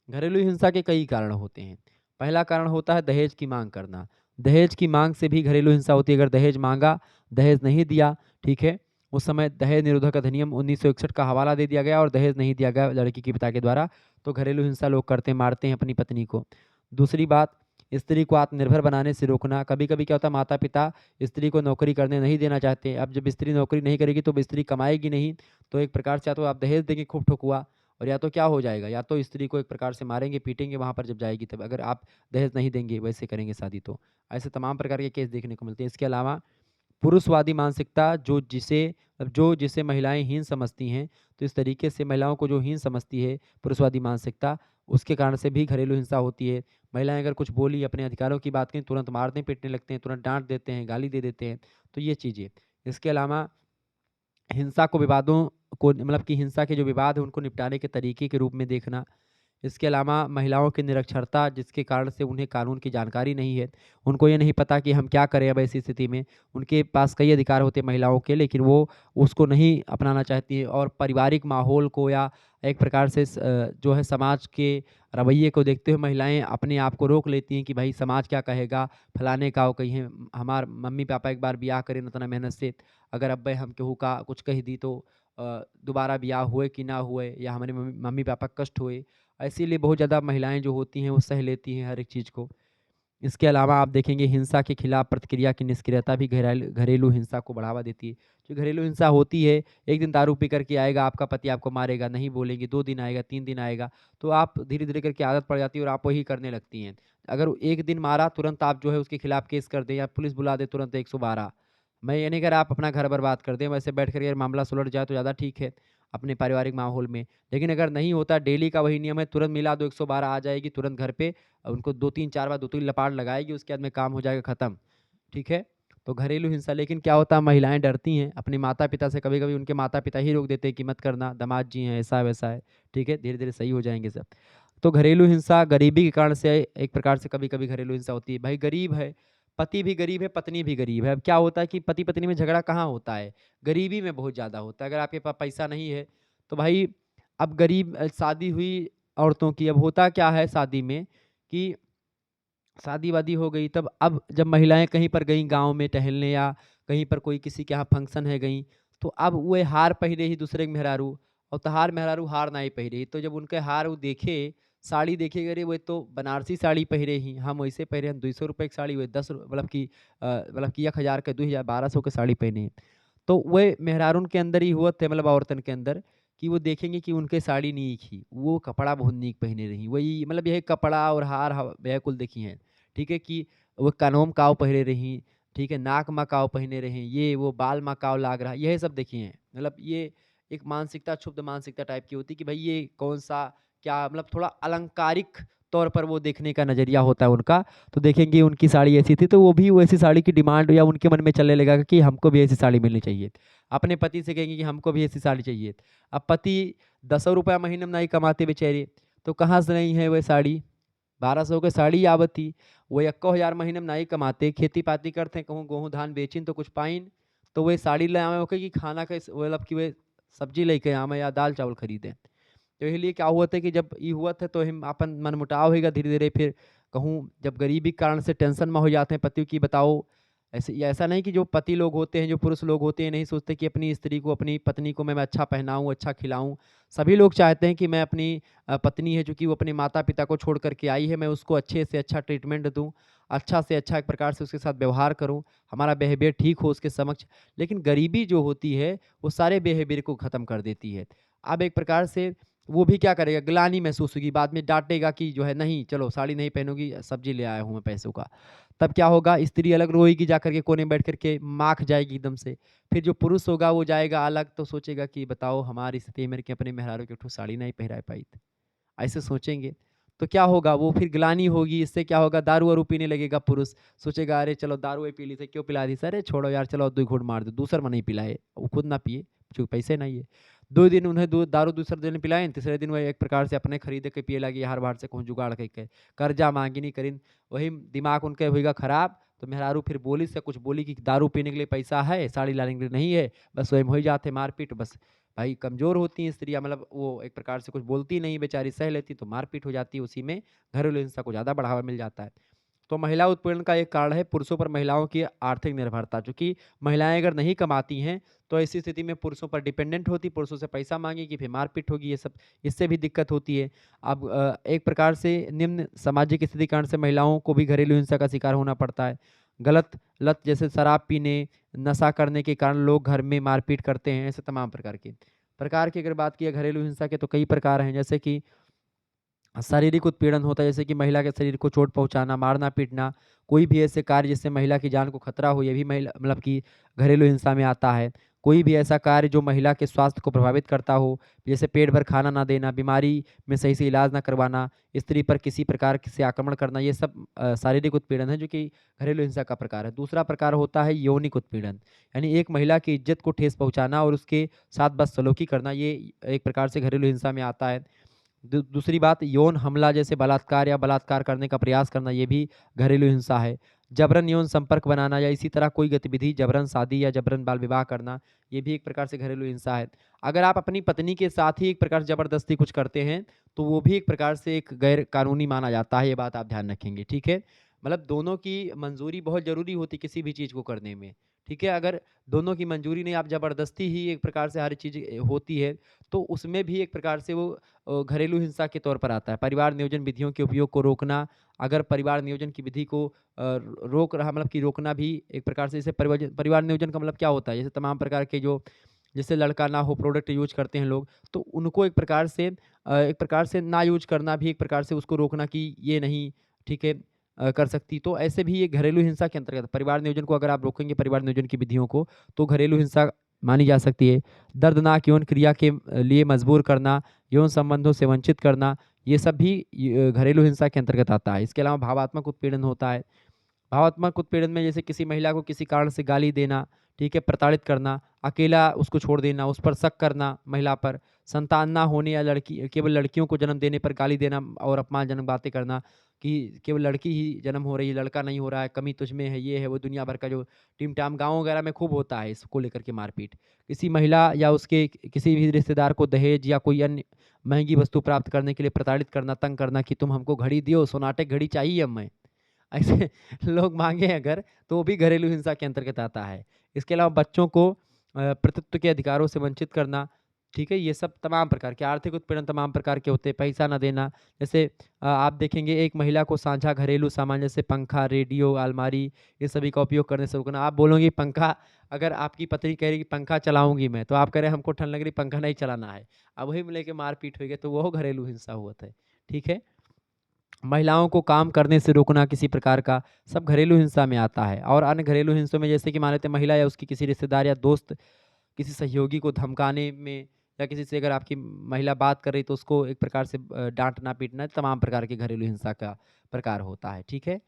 घरेलू हिंसा के कई कारण होते हैं। पहला कारण होता है दहेज की मांग करना। दहेज की मांग से भी घरेलू हिंसा होती है। अगर दहेज मांगा, दहेज नहीं दिया, ठीक है, उस समय दहेज निरोधक अधिनियम 1961 का हवाला दे दिया गया और दहेज नहीं दिया गया लड़की के पिता के द्वारा, तो घरेलू हिंसा लोग करते मारते हैं अपनी पत्नी को। दूसरी बात, स्त्री को आत्मनिर्भर बनाने से रोकना। कभी-कभी क्या होता है, माता-पिता स्त्री को नौकरी करने नहीं देना चाहते। अब जब स्त्री नौकरी नहीं करेगी तो स्त्री कमाएगी नहीं, तो एक प्रकार से या तो आप दहेज देंगे खूब ठुकवा, और या तो क्या हो जाएगा, या तो स्त्री को एक प्रकार से मारेंगे, पीटेंगे वहाँ पर जब जाएगी तब, अगर आप दहेज नहीं देंगे, वैसे करेंगे शादी तो। ऐसे तमाम प्रकार के केस देखने को मिलते हैं। इसके अलावा पुरुषवादी मानसिकता, जो जिसे महिलाएँ हीन समझती हैं, तो इस तरीके से महिलाओं को जो हीन समझती है पुरुषवादी मानसिकता, उसके कारण से भी घरेलू हिंसा होती है। महिलाएँ अगर कुछ बोली, अपने अधिकारों की बात करें, तुरंत मारने-पीटने लगते हैं, तुरंत डाँट देते हैं, गाली दे देते हैं, तो ये चीज़ें। इसके अलावा हिंसा को विवादों को मतलब कि हिंसा के जो विवाद हैं, उनको निपटाने के तरीके के रूप में देखना। इसके अलावा महिलाओं की निरक्षरता, जिसके कारण से उन्हें कानून की जानकारी नहीं है। उनको ये नहीं पता कि हम क्या करें अब ऐसी स्थिति में। उनके पास कई अधिकार होते हैं महिलाओं के, लेकिन वो उसको नहीं अपनाना चाहती हैं, और पारिवारिक माहौल को या एक प्रकार से जो है समाज के रवैये को देखते हुए महिलाएँ अपने आप को रोक लेती हैं कि भाई समाज क्या कहेगा, फलाने का वो कहीं हमार मम्मी-पापा एक बार ब्याह करे न तना मेहनत से, अगर अब्बे हम केहू का कुछ कह दी तो दोबारा ब्याह हुए कि ना हुए, या हमारे मम्मी-पापा कष्ट हुए। इसीलिए बहुत ज़्यादा महिलाएँ जो होती हैं वो सह लेती हैं हर एक चीज़ को। इसके अलावा आप देखेंगे हिंसा के खिलाफ प्रतिक्रिया की निष्क्रियता भी घरेलू हिंसा को बढ़ावा देती है। जो घरेलू हिंसा होती है, एक दिन दारू पी कर के आएगा आपका पति, आपको मारेगा, नहीं बोलेंगे, 2 दिन आएगा, 3 दिन आएगा, तो आप धीरे-धीरे करके आदत पड़ जाती है और आप वही करने लगती हैं। अगर वो 1 दिन मारा, तुरंत आप जो है उसके खिलाफ केस कर दें या पुलिस बुला दें तुरंत 112। मैं ये नहीं कह रहा आप अपना घर बर्बाद कर दें, वैसे बैठ कर के मामला सुलझ जाए तो ज़्यादा ठीक है, अपने पारिवारिक माहौल में। लेकिन अगर नहीं होता, डेली का वही नियम है, तुरंत मिला दो, 112 आ जाएगी तुरंत घर पे, उनको 2-3 4 बार 2-3 लपाड़ लगाएगी, उसके बाद में काम हो जाएगा खत्म, ठीक है? तो घरेलू हिंसा, लेकिन क्या होता है, महिलाएँ डरती हैं अपने माता-पिता से, कभी-कभी उनके माता-पिता ही रोक देते हैं कि मत करना, दामाद जी हैं, ऐसा है, वैसा है, ठीक है? धीरे-धीरे सही हो जाएँगे सब। तो घरेलू हिंसा गरीबी के कारण से एक प्रकार से कभी-कभी घरेलू हिंसा होती है। भाई गरीब है, पति भी गरीब है, पत्नी भी गरीब है। अब क्या होता है कि पति-पत्नी में झगड़ा कहाँ होता है? गरीबी में बहुत ज़्यादा होता है। अगर आपके पास पैसा नहीं है, तो भाई अब गरीब शादी हुई औरतों की, अब होता क्या है शादी में कि शादी-वादी हो गई, तब अब जब महिलाएँ कहीं पर गईं गाँव में टहलने, या कहीं पर कोई किसी के यहाँ फंक्शन है गईं, तो अब वे हार पहिरे ही दूसरे के मेहरारू, और तहार मेहरारू हार नाहीं पहिरे। तो जब उनके हार वो देखे, साड़ी देखे, अरे वो तो बनारसी साड़ी पहिरे ही, हम वैसे पहिरे, हम ₹200 की साड़ी, वे 10 मतलब कि 1000 के 2000 1200 के साड़ी पहने हैं। तो वे मेहरारून के अंदर ही हुआ थे, मतलब औरतन के अंदर, कि वो देखेंगे कि उनके साड़ी नीक ही, वो कपड़ा बहुत नीक पहने रही। वही मतलब यही कपड़ा और हार यह कुल देखी हैं। ठीक है? कि वो कानों में काव पहिरे रहीं, ठीक है? नाक में काव पहिने रहें, ये वो बाल में काव लाग रहा, यही सब देखी हैं। मतलब ये एक मानसिकता, क्षुब्ध मानसिकता टाइप की होती है कि भई ये कौन-सा क्या, मतलब थोड़ा अलंकारिक तौर पर वो देखने का नज़रिया होता है उनका। तो देखेंगे उनकी साड़ी ऐसी थी, तो वो भी वैसी साड़ी की डिमांड या उनके मन में चलने लगेगा कि हमको भी ऐसी साड़ी मिलनी चाहिए। अपने पति से कहेंगे कि हमको भी ऐसी साड़ी चाहिए। अब पति दसों रुपया महीने में नहीं कमाते बेचारे, तो कहाँ से नहीं है वह साड़ी? 1200 के साड़ी आवत थी। वो एक्को हज़ार महीने में नहीं कमाते, खेती-पाती करते, कहूँ गेहूँ धान बेचिन तो कुछ पाइन, तो वे साड़ी ले आवें ओके कि खाना के मतलब कि वे सब्जी लेके आवें या दाल-चावल खरीदें। तो यही लिए क्या हुआ था कि जब ई हुआ था, तो हम अपन मनमुटाव होएगा धीरे-धीरे, फिर कहूँ जब गरीबी के कारण से टेंशन में हो जाते हैं पति की, बताओ ऐसे, या ऐसा नहीं कि जो पति लोग होते हैं, जो पुरुष लोग होते हैं, नहीं सोचते कि अपनी स्त्री को, अपनी पत्नी को मैं अच्छा पहनाऊँ, अच्छा खिलाऊँ। सभी लोग चाहते हैं कि मैं अपनी पत्नी है, चूँकि वो अपने माता-पिता को छोड़ कर के आई है, मैं उसको अच्छे से अच्छा ट्रीटमेंट दूँ, अच्छा से अच्छा एक प्रकार से उसके साथ व्यवहार करूँ, हमारा बिहेवियर ठीक हो उसके समक्ष। लेकिन गरीबी जो होती है, वो सारे बिहेवियर को ख़त्म कर देती है। अब एक प्रकार से वो भी क्या करेगा, ग्लानि महसूस होगी, बाद में डाँटेगा कि जो है नहीं चलो साड़ी नहीं पहनोगी, सब्ज़ी ले आया हूँ मैं पैसों का। तब क्या होगा, स्त्री अलग रोएगी, जाकर के कोने में बैठ कर के माख जाएगी एकदम से। फिर जो पुरुष होगा वो जाएगा अलग, तो सोचेगा कि बताओ हमारी स्थिति मेरे के अपने मेहरारू के एक ठो साड़ी नहीं पहरा पाई। ऐसे सोचेंगे, तो क्या होगा, वो फिर ग्लानि होगी, इससे क्या होगा, दारू-वारू पीने लगेगा पुरुष, सोचेगा अरे चलो दारू ही पी ली थी, क्यों पिला दी? अरे छोड़ो यार, चलो 2 घूँट मार दो, दूसर में नहीं पिलाए, वो खुद ना पिए, चूँकि पैसे नहीं है। 2 दिन उन्हें दारू दूसरे दिन पिलाएँ, तीसरे दिन वो एक प्रकार से अपने खरीद के पिए लगी हर-बार से कहूँ जुगाड़ करके, कर्जा माँगनी करीन, वही दिमाग उनके होएगा खराब, तो मेहरारू फिर बोली से कुछ बोली कि दारू पीने के लिए पैसा है, साड़ी लाने के लिए नहीं है, बस स्वयं हो ही जाते मार-पीट बस। भाई कमज़ोर होती हैं स्त्रियाँ, मतलब वो एक प्रकार से कुछ बोलती नहीं बेचारी, सह लेती, तो मार-पीट हो जाती है, उसी में घरेलू हिंसा को ज़्यादा बढ़ावा मिल जाता है। तो महिला उत्पीड़न का एक कारण है पुरुषों पर महिलाओं की आर्थिक निर्भरता। चूँकि महिलाएँ अगर नहीं कमाती हैं, तो ऐसी स्थिति में पुरुषों पर डिपेंडेंट होती, पुरुषों से पैसा माँगेगी, फिर मारपीट होगी, ये सब इससे भी दिक्कत होती है। अब एक प्रकार से निम्न सामाजिक स्थिति कारण से महिलाओं को भी घरेलू हिंसा का शिकार होना पड़ता है। गलत लत जैसे शराब पीने, नशा करने के कारण लोग घर में मारपीट करते हैं, ऐसे तमाम प्रकार के। प्रकार की अगर बात की है घरेलू हिंसा के तो कई प्रकार हैं, जैसे कि शारीरिक उत्पीड़न होता है, जैसे कि महिला के शरीर को चोट पहुँचाना, मारना-पीटना, कोई भी ऐसे कार्य जिससे महिला की जान को खतरा हो, ये भी महिला मतलब कि घरेलू हिंसा में आता है। कोई भी ऐसा कार्य जो महिला के स्वास्थ्य को प्रभावित करता हो, जैसे पेट भर खाना ना देना, बीमारी में सही से इलाज ना करवाना, स्त्री पर किसी प्रकार से आक्रमण करना, ये सब शारीरिक उत्पीड़न है, जो कि घरेलू हिंसा का प्रकार है। दूसरा प्रकार होता है यौनिक उत्पीड़न, यानी एक महिला की इज्जत को ठेस पहुँचाना और उसके साथ बदसलूकी करना, ये एक प्रकार से घरेलू हिंसा में आता है। दूसरी बात यौन हमला जैसे बलात्कार या बलात्कार करने का प्रयास करना, ये भी घरेलू हिंसा है। जबरन यौन संपर्क बनाना या इसी तरह कोई गतिविधि, जबरन शादी या जबरन बाल विवाह करना, ये भी एक प्रकार से घरेलू हिंसा है। अगर आप अपनी पत्नी के साथ ही एक प्रकार से ज़बरदस्ती कुछ करते हैं, तो वो भी एक प्रकार से एक गैर कानूनी माना जाता है, ये बात आप ध्यान रखेंगे, ठीक है? मतलब दोनों की मंजूरी बहुत ज़रूरी होती है किसी भी चीज़ को करने में, ठीक है? अगर दोनों की मंजूरी नहीं, आप ज़बरदस्ती ही एक प्रकार से हर चीज़ होती है, तो उसमें भी एक प्रकार से वो घरेलू हिंसा के तौर पर आता है। परिवार नियोजन विधियों के उपयोग को रोकना, अगर परिवार नियोजन की विधि को रोक रहा मतलब कि रोकना भी एक प्रकार से जैसे परिवार नियोजन का मतलब क्या होता है? जैसे तमाम प्रकार के जो जिससे लड़का ना हो प्रोडक्ट यूज़ करते हैं लोग, तो उनको एक प्रकार से ना यूज़ करना भी एक प्रकार से उसको रोकना कि ये नहीं, ठीक है कर सकती। तो ऐसे भी ये घरेलू हिंसा के अंतर्गत परिवार नियोजन को अगर आप रोकेंगे परिवार नियोजन की विधियों को, तो घरेलू हिंसा मानी जा सकती है। दर्दनाक यौन क्रिया के लिए मजबूर करना, यौन संबंधों से वंचित करना, ये सब भी घरेलू हिंसा के अंतर्गत आता है। इसके अलावा भावात्मक उत्पीड़न होता है। भावात्मक उत्पीड़न में जैसे किसी महिला को किसी कारण से गाली देना, ठीक है, प्रताड़ित करना, अकेला उसको छोड़ देना, उस पर शक करना महिला पर, संतान ना होने या लड़की केवल लड़कियों को जन्म देने पर गाली देना और अपमानजनक बातें करना कि केवल लड़की ही जन्म हो रही है, लड़का नहीं हो रहा है, कमी तुझ में है, ये है, वो दुनिया भर का जो टिम-टाम गाँव वगैरह में खूब होता है इसको लेकर के मारपीट। किसी महिला या उसके किसी भी रिश्तेदार को दहेज या कोई अन्य महँगी वस्तु प्राप्त करने के लिए प्रताड़ित करना, तंग करना कि तुम हमको घड़ी दियो, सोनाटे घड़ी चाहिए अब मैं। ऐसे लोग माँगे अगर, तो वो भी घरेलू हिंसा के अंतर्गत आता है। इसके अलावा बच्चों को प्रतित्व के अधिकारों से वंचित करना, ठीक है? ये सब तमाम प्रकार के आर्थिक उत्पीड़न तमाम प्रकार के होते हैं, पैसा ना देना। जैसे आप देखेंगे एक महिला को साझा घरेलू सामान जैसे पंखा, रेडियो, अलमारी, ये सभी का उपयोग करने से रोकना। आप बोलोगे पंखा अगर आपकी पत्नी कह रही है कि पंखा चलाऊँगी मैं, तो आप कह रहे हैं हमको ठंड लग रही पंखा नहीं चलाना है। अब वही में लेके मार-पीट हुई है, तो वो घरेलू हिंसा हुआ था, ठीक है? महिलाओं को काम करने से रोकना किसी प्रकार का, सब घरेलू हिंसा में आता है। और अन्य घरेलू हिंसों में जैसे कि मान लेते हैं महिला या उसकी किसी रिश्तेदार या दोस्त किसी सहयोगी को धमकाने में या किसी से अगर आपकी महिला बात कर रही तो उसको एक प्रकार से डाँटना, पीटना, तमाम प्रकार के घरेलू हिंसा का प्रकार होता है, ठीक है?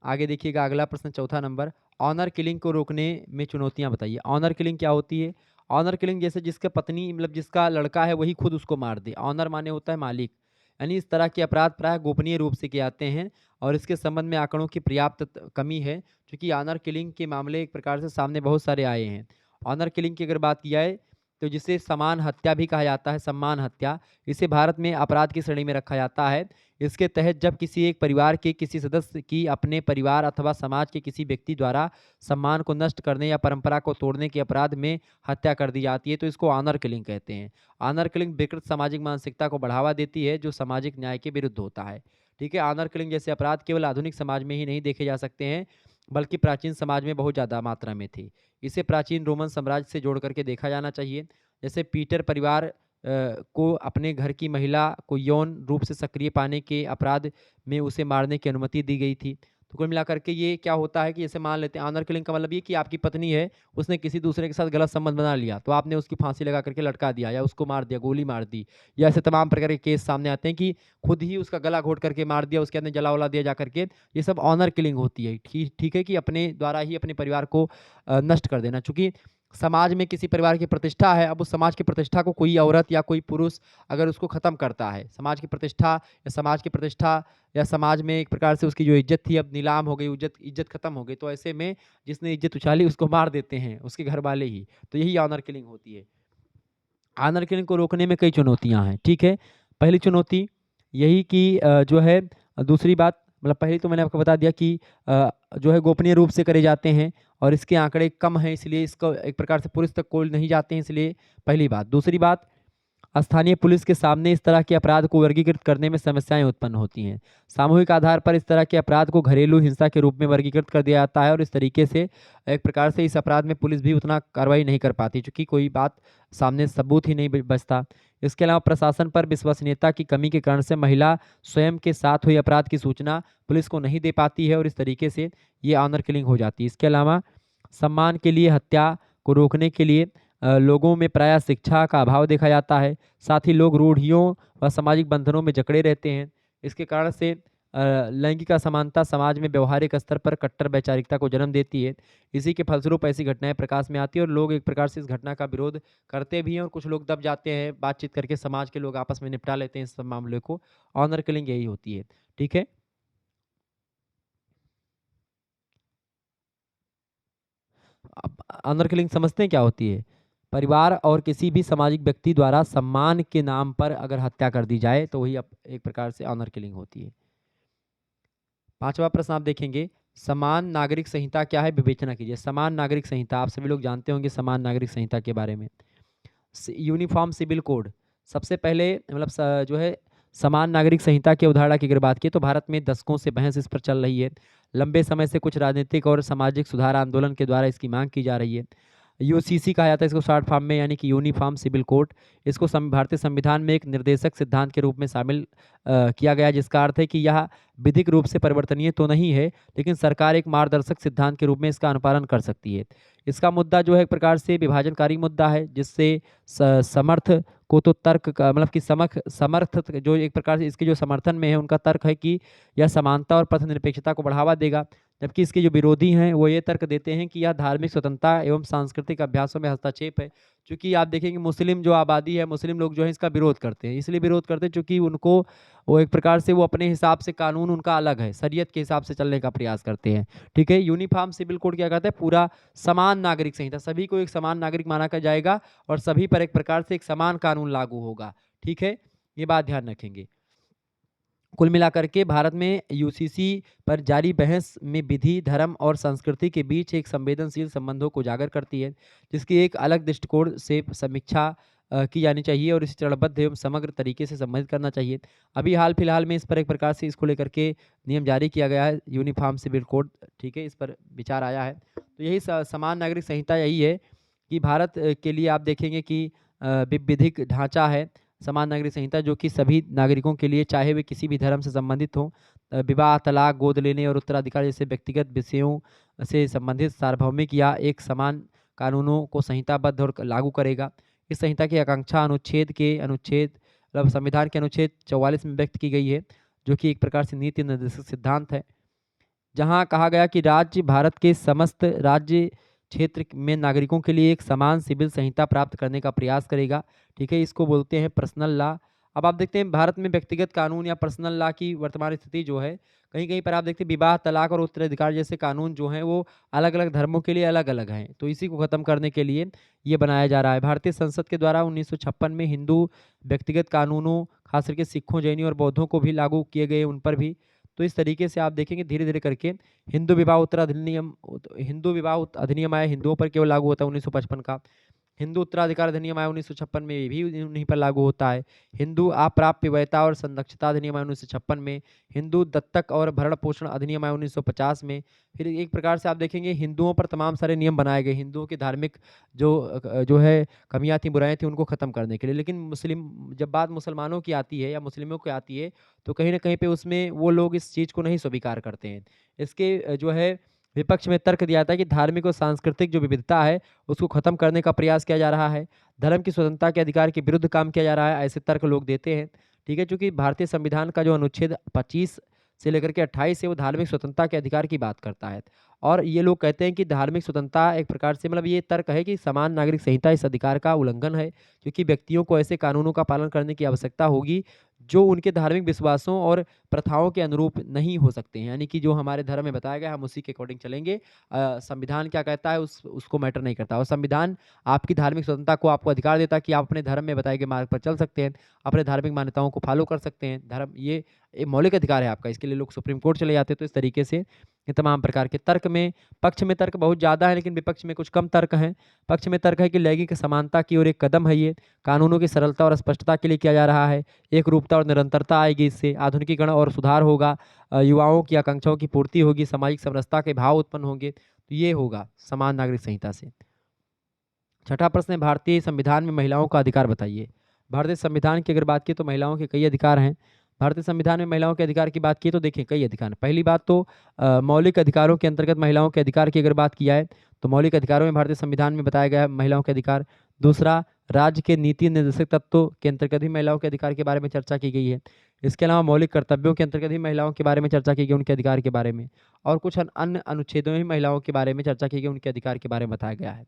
आगे देखिएगा अगला प्रश्न चौथा नंबर, ऑनर किलिंग को रोकने में चुनौतियाँ बताइए। ऑनर किलिंग क्या होती है? ऑनर किलिंग जैसे जिसका पत्नी मतलब जिसका लड़का है वही खुद उसको मार दे। ऑनर माने होता है मालिक। यानी इस तरह के अपराध प्रायः गोपनीय रूप से किए जाते हैं और इसके संबंध में आंकड़ों की पर्याप्त कमी है, क्योंकि ऑनर किलिंग के मामले एक प्रकार से सामने बहुत सारे आए हैं। ऑनर किलिंग की अगर बात की जाए तो जिसे समान हत्या भी कहा जाता है, सम्मान हत्या, इसे भारत में अपराध की श्रेणी में रखा जाता है। इसके तहत जब किसी एक परिवार के किसी सदस्य की अपने परिवार अथवा समाज के किसी व्यक्ति द्वारा सम्मान को नष्ट करने या परंपरा को तोड़ने के अपराध में हत्या कर दी जाती है, तो इसको ऑनर किलिंग कहते हैं। ऑनर किलिंग विकृत सामाजिक मानसिकता को बढ़ावा देती है जो सामाजिक न्याय के विरुद्ध होता है, ठीक है? ऑनर किलिंग जैसे अपराध केवल आधुनिक समाज में ही नहीं देखे जा सकते हैं, बल्कि प्राचीन समाज में बहुत ज़्यादा मात्रा में थे। इसे प्राचीन रोमन साम्राज्य से जोड़ करके देखा जाना चाहिए। जैसे पीटर परिवार को अपने घर की महिला को यौन रूप से सक्रिय पाने के अपराध में उसे मारने की अनुमति दी गई थी। तो कुल मिलाकर के ये क्या होता है कि जैसे मान लेते हैं ऑनर किलिंग का मतलब ये कि आपकी पत्नी है, उसने किसी दूसरे के साथ गलत संबंध बना लिया, तो आपने उसकी फांसी लगा करके लटका दिया या उसको मार दिया, गोली मार दी। या ऐसे तमाम प्रकार के केस सामने आते हैं कि खुद ही उसका गला घोट करके मार दिया, उसके अंदर जला-वला दिया जा करके, ये सब ऑनर किलिंग होती है। ठीक है कि अपने द्वारा ही अपने परिवार को नष्ट कर देना। चूँकि समाज में किसी परिवार की प्रतिष्ठा है, अब उस समाज की प्रतिष्ठा को कोई औरत या कोई पुरुष अगर उसको ख़त्म करता है, समाज की प्रतिष्ठा या समाज में एक प्रकार से उसकी जो इज़्ज़त थी अब नीलाम हो गई, इज़्ज़त ख़त्म हो गई, तो ऐसे में जिसने इज़्ज़त उछाली उसको मार देते हैं, उसके घरवाले ही। तो यही ऑनर किलिंग होती है। ऑनर किलिंग को रोकने में कई चुनौतियाँ हैं, ठीक है? पहली चुनौती यही कि जो है दूसरी बात मतलब पहले तो मैंने आपको बता दिया कि जो है गोपनीय रूप से करे जाते हैं और इसके आंकड़े कम हैं, इसलिए इसको एक प्रकार से पुलिस तक कोई नहीं जाते हैं, इसलिए पहली बात। दूसरी बात, स्थानीय पुलिस के सामने इस तरह के अपराध को वर्गीकृत करने में समस्याएं उत्पन्न होती हैं। सामूहिक आधार पर इस तरह के अपराध को घरेलू हिंसा के रूप में वर्गीकृत कर दिया जाता है और इस तरीके से एक प्रकार से इस अपराध में पुलिस भी उतना कार्रवाई नहीं कर पाती, क्योंकि कोई बात सामने सबूत ही नहीं बचता। इसके अलावा प्रशासन पर विश्वसनीयता की कमी के कारण से महिला स्वयं के साथ हुई अपराध की सूचना पुलिस को नहीं दे पाती है और इस तरीके से ये ऑनर किलिंग हो जाती है। इसके अलावा सम्मान के लिए हत्या को रोकने के लिए लोगों में प्रायः शिक्षा का अभाव देखा जाता है। साथ ही लोग रूढ़ियों व सामाजिक बंधनों में जकड़े रहते हैं। इसके कारण से लैंगिक असमानता समाज में व्यवहारिक स्तर पर कट्टर वैचारिकता को जन्म देती है। इसी के फलस्वरूप ऐसी घटनाएं प्रकाश में आती है और लोग एक प्रकार से इस घटना का विरोध करते भी हैं और कुछ लोग दब जाते हैं, बातचीत करके समाज के लोग आपस में निपटा लेते हैं इस सब मामले को। ऑनर किलिंग यही होती है। ठीक है। अब ऑनर किलिंग समझते हैं क्या होती है? परिवार और किसी भी सामाजिक व्यक्ति द्वारा सम्मान के नाम पर अगर हत्या कर दी जाए तो वही एक प्रकार से ऑनर किलिंग होती है। पांचवा प्रश्न आप देखेंगे, समान नागरिक संहिता क्या है, विवेचना कीजिए। समान नागरिक संहिता आप सभी लोग जानते होंगे समान नागरिक संहिता के बारे में। यूनिफॉर्म सिविल कोड, सबसे पहले मतलब जो है समान नागरिक संहिता की अवधारणा की अगर बात की तो भारत में दशकों से बहस इस पर चल रही है। लंबे समय से कुछ राजनीतिक और सामाजिक सुधार आंदोलन के द्वारा इसकी मांग की जा रही है। यूसीसी कहा जाता है इसको शॉर्ट फॉर्म में, यानी कि यूनिफॉर्म सिविल कोड। इसको भारतीय संविधान में एक निर्देशक सिद्धांत के रूप में शामिल किया गया, जिसका अर्थ है कि यह विधिक रूप से परिवर्तनीय तो नहीं है, लेकिन सरकार एक मार्गदर्शक सिद्धांत के रूप में इसका अनुपालन कर सकती है। इसका मुद्दा जो है एक प्रकार से विभाजनकारी मुद्दा है, जिससे समर्थ को तो तर्क का मतलब कि समर्थ जो एक प्रकार से इसके जो समर्थन में है उनका तर्क है कि यह समानता और पथ निरपेक्षता को बढ़ावा देगा, जबकि इसके जो विरोधी हैं वो ये तर्क देते हैं कि यह धार्मिक स्वतंत्रता एवं सांस्कृतिक अभ्यासों में हस्तक्षेप है। क्योंकि आप देखेंगे मुस्लिम जो आबादी है, मुस्लिम लोग जो है इसका विरोध करते हैं, इसलिए विरोध करते हैं क्योंकि उनको वो एक प्रकार से वो अपने हिसाब से कानून उनका अलग है, शरीयत के हिसाब से चलने का प्रयास करते हैं। ठीक है। यूनिफॉर्म सिविल कोड क्या कहता है, पूरा समान नागरिक संहिता, सभी को एक समान नागरिक माना कर जाएगा और सभी पर एक प्रकार से एक समान कानून लागू होगा। ठीक है, ये बात ध्यान रखेंगे। कुल मिलाकर के भारत में यूसीसी पर जारी बहस में विधि, धर्म और संस्कृति के बीच एक संवेदनशील संबंधों को उजागर करती है, जिसकी एक अलग दृष्टिकोण से समीक्षा की जानी चाहिए और इसे चरणबद्ध एवं समग्र तरीके से संबंधित करना चाहिए। अभी हाल फिलहाल में इस पर एक प्रकार से इसको लेकर के नियम जारी किया गया है, यूनिफॉर्म सिविल कोड। ठीक है, इस पर विचार आया है। तो यही समान नागरिक संहिता यही है कि भारत के लिए आप देखेंगे कि विधिक ढांचा है समान नागरिक संहिता, जो कि सभी नागरिकों के लिए, चाहे वे किसी भी धर्म से संबंधित हों, विवाह, तलाक, गोद लेने और उत्तराधिकार जैसे व्यक्तिगत विषयों से संबंधित सार्वभौमिक या एक समान कानूनों को संहिताबद्ध और लागू करेगा। इस संहिता की आकांक्षा अनुच्छेद मतलब संविधान के अनुच्छेद 44 में व्यक्त की गई है, जो कि एक प्रकार से नीति निर्देशक सिद्धांत है, जहाँ कहा गया कि राज्य भारत के समस्त राज्य क्षेत्र में नागरिकों के लिए एक समान सिविल संहिता प्राप्त करने का प्रयास करेगा। ठीक है, इसको बोलते हैं पर्सनल लॉ। अब आप देखते हैं भारत में व्यक्तिगत कानून या पर्सनल लॉ की वर्तमान स्थिति जो है, कहीं कहीं पर आप देखते हैं विवाह, तलाक और उत्तराधिकार जैसे कानून जो हैं वो अलग अलग धर्मों के लिए अलग अलग हैं। तो इसी को ख़त्म करने के लिए ये बनाया जा रहा है। भारतीय संसद के द्वारा 1956 में हिंदू व्यक्तिगत कानूनों, खास करके सिखों, जैनियों और बौद्धों को भी लागू किए गए, उन पर भी। तो इस तरीके से आप देखेंगे धीरे धीरे करके हिंदू विवाह अधिनियम आया, हिंदुओं पर केवल लागू होता है 1955 का। हिंदू उत्तराधिकार अधिनियम आया 1956 में, ये भी उन्हीं पर लागू होता है। हिंदू अप्राप्य वैयता और संरक्षता अधिनियम आया 1956 में। हिंदू दत्तक और भरण पोषण अधिनियम आया 1950 में। फिर एक प्रकार से आप देखेंगे हिंदुओं पर तमाम सारे नियम बनाए गए, हिंदुओं की धार्मिक जो है कमियां थी, बुराइयां थी, उनको खत्म करने के लिए। लेकिन जब बात मुसलमानों की आती है या मुस्लिमों की आती है, तो कहीं ना कहीं पे उसमें वो लोग इस चीज़ को नहीं स्वीकार करते हैं। इसके जो है विपक्ष में तर्क दिया था कि धार्मिक और सांस्कृतिक जो विविधता है उसको खत्म करने का प्रयास किया जा रहा है, धर्म की स्वतंत्रता के अधिकार के विरुद्ध काम किया जा रहा है, ऐसे तर्क लोग देते हैं। ठीक है, चूंकि भारतीय संविधान का जो अनुच्छेद 25 से लेकर के 28 है वो धार्मिक स्वतंत्रता के अधिकार की बात करता है, और ये लोग कहते हैं कि धार्मिक स्वतंत्रता एक प्रकार से मतलब ये तर्क है कि समान नागरिक संहिता इस अधिकार का उल्लंघन है, क्योंकि व्यक्तियों को ऐसे कानूनों का पालन करने की आवश्यकता होगी जो उनके धार्मिक विश्वासों और प्रथाओं के अनुरूप नहीं हो सकते हैं। यानी कि जो हमारे धर्म में बताया गया है हम उसी के अकॉर्डिंग चलेंगे। संविधान क्या कहता है उसको मैटर नहीं करता, और संविधान आपकी धार्मिक स्वतंत्रता को आपको अधिकार देता है कि आप अपने धर्म में बताए गए मार्ग पर चल सकते हैं, अपने धार्मिक मान्यताओं को फॉलो कर सकते हैं। धर्म ये मौलिक अधिकार है आपका, इसके लिए लोग सुप्रीम कोर्ट चले जाते हैं। तो इस तरीके से ये तमाम प्रकार के तर्क में, पक्ष में तर्क बहुत ज़्यादा है लेकिन विपक्ष में कुछ कम तर्क हैं। पक्ष में तर्क है कि लैंगिक समानता की ओर एक कदम है ये, कानूनों की सरलता और स्पष्टता के लिए किया जा रहा है, एक रूपता और निरंतरता आएगी इससे, आधुनिकीकरण और सुधार होगा, युवाओं की आकांक्षाओं की पूर्ति होगी, सामाजिक समरसता के भाव उत्पन्न होंगे, तो ये होगा समान नागरिक संहिता से। छठा प्रश्न है, भारतीय संविधान में महिलाओं का अधिकार बताइए। भारतीय संविधान की अगर बात की तो महिलाओं के कई अधिकार हैं। भारतीय संविधान में महिलाओं के अधिकार की बात की तो देखिए कई अधिकार हैं। पहली बात तो मौलिक अधिकारों के अंतर्गत महिलाओं के अधिकार की अगर बात की जाए तो मौलिक अधिकारों में भारतीय संविधान में बताया गया है महिलाओं के अधिकार। दूसरा, राज्य के नीति निर्देशक तत्वों के अंतर्गत भी महिलाओं के अधिकार के बारे में चर्चा की गई है। इसके अलावा मौलिक कर्तव्यों के अंतर्गत भी महिलाओं के बारे में चर्चा की गई, उनके अधिकार के बारे में, और कुछ अन्य अनुच्छेदों में भी महिलाओं के बारे में चर्चा की गई, उनके अधिकार के बारे में बताया गया है।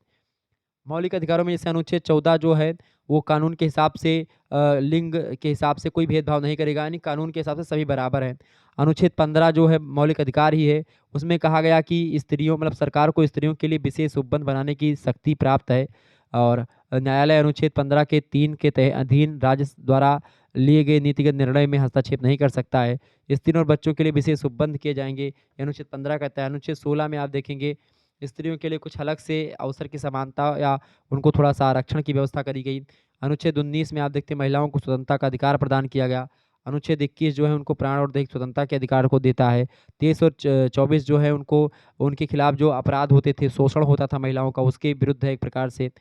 मौलिक अधिकारों में जैसे अनुच्छेद 14 जो है वो कानून के हिसाब से लिंग के हिसाब से कोई भेदभाव नहीं करेगा, यानी कानून के हिसाब से सभी बराबर हैं। अनुच्छेद 15 जो है मौलिक अधिकार ही है, उसमें कहा गया कि स्त्रियों मतलब सरकार को स्त्रियों के लिए विशेष उपबंध बनाने की शक्ति प्राप्त है, और न्यायालय अनुच्छेद 15 के 3 के अधीन राज्य द्वारा लिए गए नीतिगत निर्णय में हस्तक्षेप नहीं कर सकता है। स्त्रियों और बच्चों के लिए विशेष उपबंध किए जाएंगे, ये अनुच्छेद 15 कहता है। अनुच्छेद 16 में आप देखेंगे स्त्रियों के लिए कुछ अलग से अवसर की समानता या उनको थोड़ा सा आरक्षण की व्यवस्था करी गई। अनुच्छेद 19 में आप देखते हैं महिलाओं को स्वतंत्रता का अधिकार प्रदान किया गया। अनुच्छेद 21 जो है उनको प्राण और दैहिक स्वतंत्रता के अधिकार को देता है। 23 और 24 जो है उनको उनके खिलाफ जो अपराध होते थे, शोषण होता था महिलाओं का, उसके विरुद्ध है एक प्रकार से।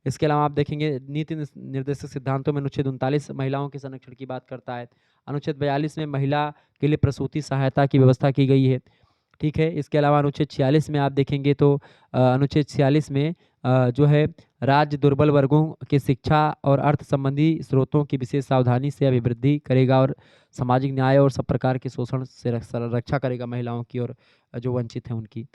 इसके अलावा आप देखेंगे नीति निर्देशक सिद्धांतों में अनुच्छेद 39 महिलाओं के संरक्षण की बात करता है। अनुच्छेद 42 में महिला के लिए प्रसूति सहायता की व्यवस्था की गई है। ठीक है, इसके अलावा अनुच्छेद 46 में आप देखेंगे तो अनुच्छेद 46 में जो है राज्य दुर्बल वर्गों की शिक्षा और अर्थ संबंधी स्रोतों की विशेष सावधानी से अभिवृद्धि करेगा, और सामाजिक न्याय और सब प्रकार के शोषण से रक्षा करेगा महिलाओं की और जो वंचित हैं उनकी।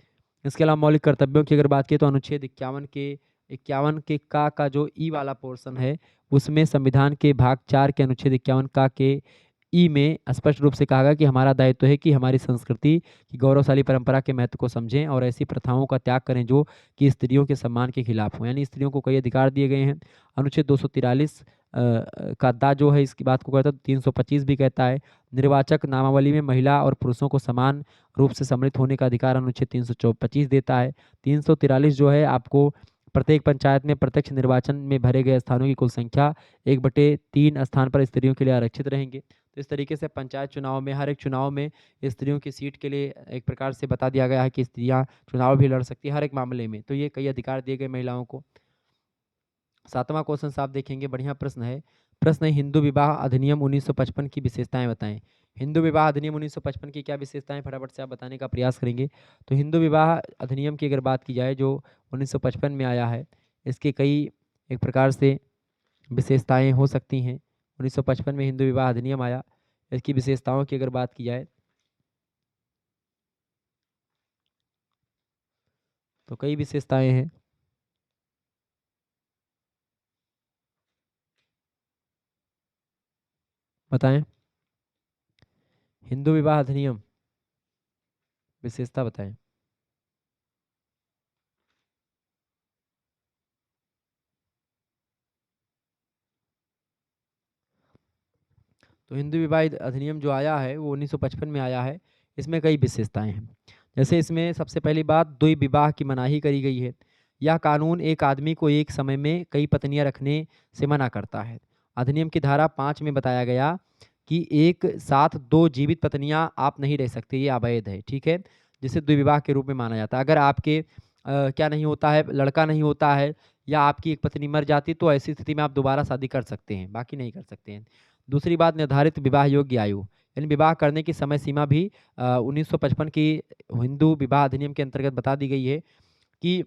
इसके अलावा मौलिक कर्तव्यों की अगर बात की तो अनुच्छेद 51 के का जो ई वाला पोर्शन है उसमें संविधान के भाग 4 के अनुच्छेद 51 का के ई में स्पष्ट रूप से कहा गया कि हमारा दायित्व है कि हमारी संस्कृति की गौरवशाली परंपरा के महत्व को समझें और ऐसी प्रथाओं का त्याग करें जो कि स्त्रियों के सम्मान के खिलाफ हो, यानी स्त्रियों को कई अधिकार दिए गए हैं। अनुच्छेद 243 का दा जो है इसकी बात को कहता है, 325 भी कहता है निर्वाचक नामावली में महिला और पुरुषों को समान रूप से सम्मिलित होने का अधिकार अनुच्छेद 325 देता है। 343 जो है आपको प्रत्येक पंचायत में प्रत्यक्ष निर्वाचन में भरे गए स्थानों की कुल संख्या 1/3 स्थान पर स्त्रियों के लिए आरक्षित रहेंगे। तो इस तरीके से पंचायत चुनाव में हर एक चुनाव में स्त्रियों की सीट के लिए एक प्रकार से बता दिया गया है कि स्त्रियां चुनाव भी लड़ सकती है हर एक मामले में। तो ये कई अधिकार दिए गए महिलाओं को। 7वां क्वेश्चन आप देखेंगे, बढ़िया प्रश्न है। प्रश्न है, हिंदू विवाह अधिनियम 1955 की विशेषताएं बताएं। हिंदू विवाह अधिनियम 1955 की क्या विशेषताएं फटाफट से आप बताने का प्रयास करेंगे। तो हिंदू विवाह अधिनियम की अगर बात की जाए जो 1955 में आया है, इसके कई एक प्रकार से विशेषताएं हो सकती हैं। 1955 में हिंदू विवाह अधिनियम आया, इसकी विशेषताओं की अगर बात की जाए तो कई विशेषताएं हैं। बताएं, हिंदू विवाह अधिनियम विशेषता बताएं। तो हिंदू विवाह अधिनियम जो आया है वो 1955 में आया है। इसमें कई विशेषताएं हैं। जैसे इसमें सबसे पहली बात, द्वि विवाह की मनाही करी गई है। यह कानून एक आदमी को एक समय में कई पत्नियां रखने से मना करता है। अधिनियम की धारा 5 में बताया गया कि एक साथ 2 जीवित पत्नियां आप नहीं रह सकते, ये अवैध है। ठीक है, जिसे द्विविवाह के रूप में माना जाता है। अगर आपके क्या नहीं होता है, लड़का नहीं होता है या आपकी एक पत्नी मर जाती तो ऐसी स्थिति में आप दोबारा शादी कर सकते हैं, बाकी नहीं कर सकते हैं। दूसरी बात, निर्धारित विवाह योग्य आयु, यानी विवाह करने की समय सीमा भी 1955 की हिंदू विवाह अधिनियम के अंतर्गत बता दी गई है कि